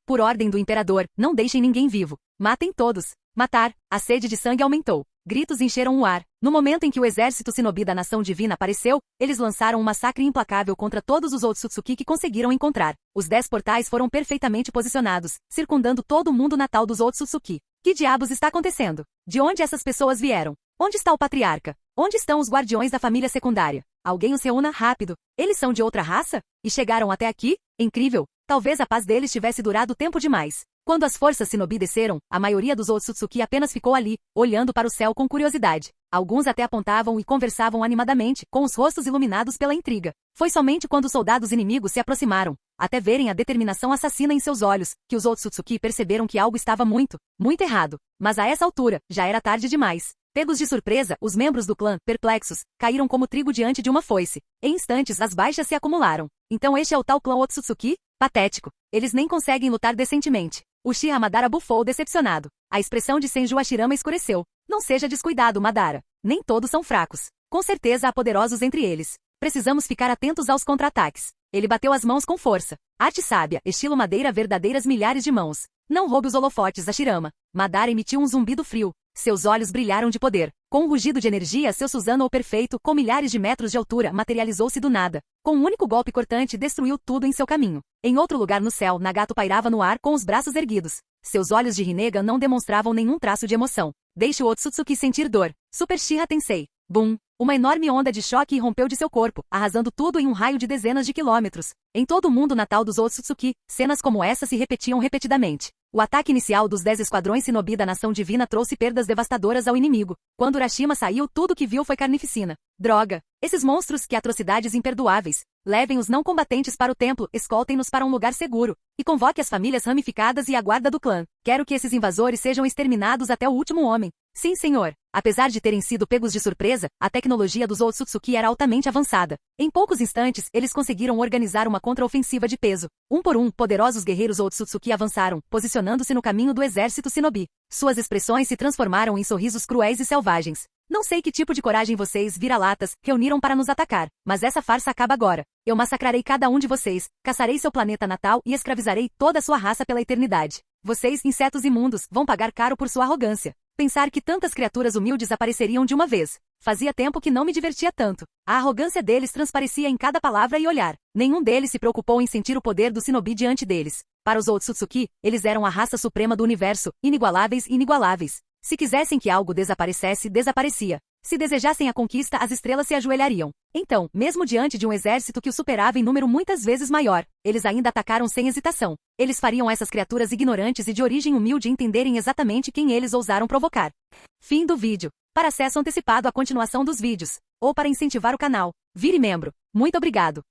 Por ordem do imperador, não deixem ninguém vivo. Matem todos. Matar. A sede de sangue aumentou. Gritos encheram o ar. No momento em que o exército shinobi da nação divina apareceu, eles lançaram um massacre implacável contra todos os Otsutsuki que conseguiram encontrar. Os 10 portais foram perfeitamente posicionados, circundando todo o mundo natal dos Otsutsuki. Que diabos está acontecendo? De onde essas pessoas vieram? Onde está o patriarca? Onde estão os guardiões da família secundária? Alguém os reúna rápido. Eles são de outra raça? E chegaram até aqui? Incrível! Talvez a paz deles tivesse durado tempo demais. Quando as forças shinobi desceram, a maioria dos Otsutsuki apenas ficou ali, olhando para o céu com curiosidade. Alguns até apontavam e conversavam animadamente, com os rostos iluminados pela intriga. Foi somente quando os soldados inimigos se aproximaram, até verem a determinação assassina em seus olhos, que os Otsutsuki perceberam que algo estava muito errado. Mas a essa altura, já era tarde demais. Pegos de surpresa, os membros do clã, perplexos, caíram como trigo diante de uma foice. Em instantes, as baixas se acumularam. Então este é o tal clã Otsutsuki? Patético. Eles nem conseguem lutar decentemente. Uchiha Madara bufou decepcionado. A expressão de Senju Hashirama escureceu. Não seja descuidado, Madara. Nem todos são fracos. Com certeza há poderosos entre eles. Precisamos ficar atentos aos contra-ataques. Ele bateu as mãos com força. Arte sábia, estilo madeira, verdadeiras milhares de mãos. Não roube os holofotes, Hashirama. Madara emitiu um zumbido frio. Seus olhos brilharam de poder. Com um rugido de energia, seu Susanoo perfeito, com milhares de metros de altura, materializou-se do nada. Com um único golpe cortante, destruiu tudo em seu caminho. Em outro lugar no céu, Nagato pairava no ar com os braços erguidos. Seus olhos de Rinnegan não demonstravam nenhum traço de emoção. Deixe o Otsutsuki sentir dor. Super Shiha Tensei. Bum! Uma enorme onda de choque irrompeu de seu corpo, arrasando tudo em um raio de dezenas de quilômetros. Em todo o mundo natal dos Otsutsuki, cenas como essa se repetiam repetidamente. O ataque inicial dos 10 esquadrões shinobi da nação divina trouxe perdas devastadoras ao inimigo. Quando Urashima saiu, tudo que viu foi carnificina. Droga! Esses monstros, que atrocidades imperdoáveis! Levem os não combatentes para o templo, escoltem-nos para um lugar seguro, e convoque as famílias ramificadas e a guarda do clã. Quero que esses invasores sejam exterminados até o último homem. Sim, senhor. Apesar de terem sido pegos de surpresa, a tecnologia dos Otsutsuki era altamente avançada. Em poucos instantes, eles conseguiram organizar uma contraofensiva de peso. Um por um, poderosos guerreiros Otsutsuki avançaram, posicionando-se no caminho do exército shinobi. Suas expressões se transformaram em sorrisos cruéis e selvagens. Não sei que tipo de coragem vocês, vira-latas, reuniram para nos atacar, mas essa farsa acaba agora. Eu massacrarei cada um de vocês, caçarei seu planeta natal e escravizarei toda a sua raça pela eternidade. Vocês, insetos imundos, vão pagar caro por sua arrogância. Pensar que tantas criaturas humildes apareceriam de uma vez. Fazia tempo que não me divertia tanto. A arrogância deles transparecia em cada palavra e olhar. Nenhum deles se preocupou em sentir o poder do shinobi diante deles. Para os Otsutsuki, eles eram a raça suprema do universo, inigualáveis e inigualáveis. Se quisessem que algo desaparecesse, desaparecia. Se desejassem a conquista, as estrelas se ajoelhariam. Então, mesmo diante de um exército que o superava em número muitas vezes maior, eles ainda atacaram sem hesitação. Eles fariam essas criaturas ignorantes e de origem humilde entenderem exatamente quem eles ousaram provocar. Fim do vídeo. Para acesso antecipado à continuação dos vídeos, ou para incentivar o canal, vire membro. Muito obrigado.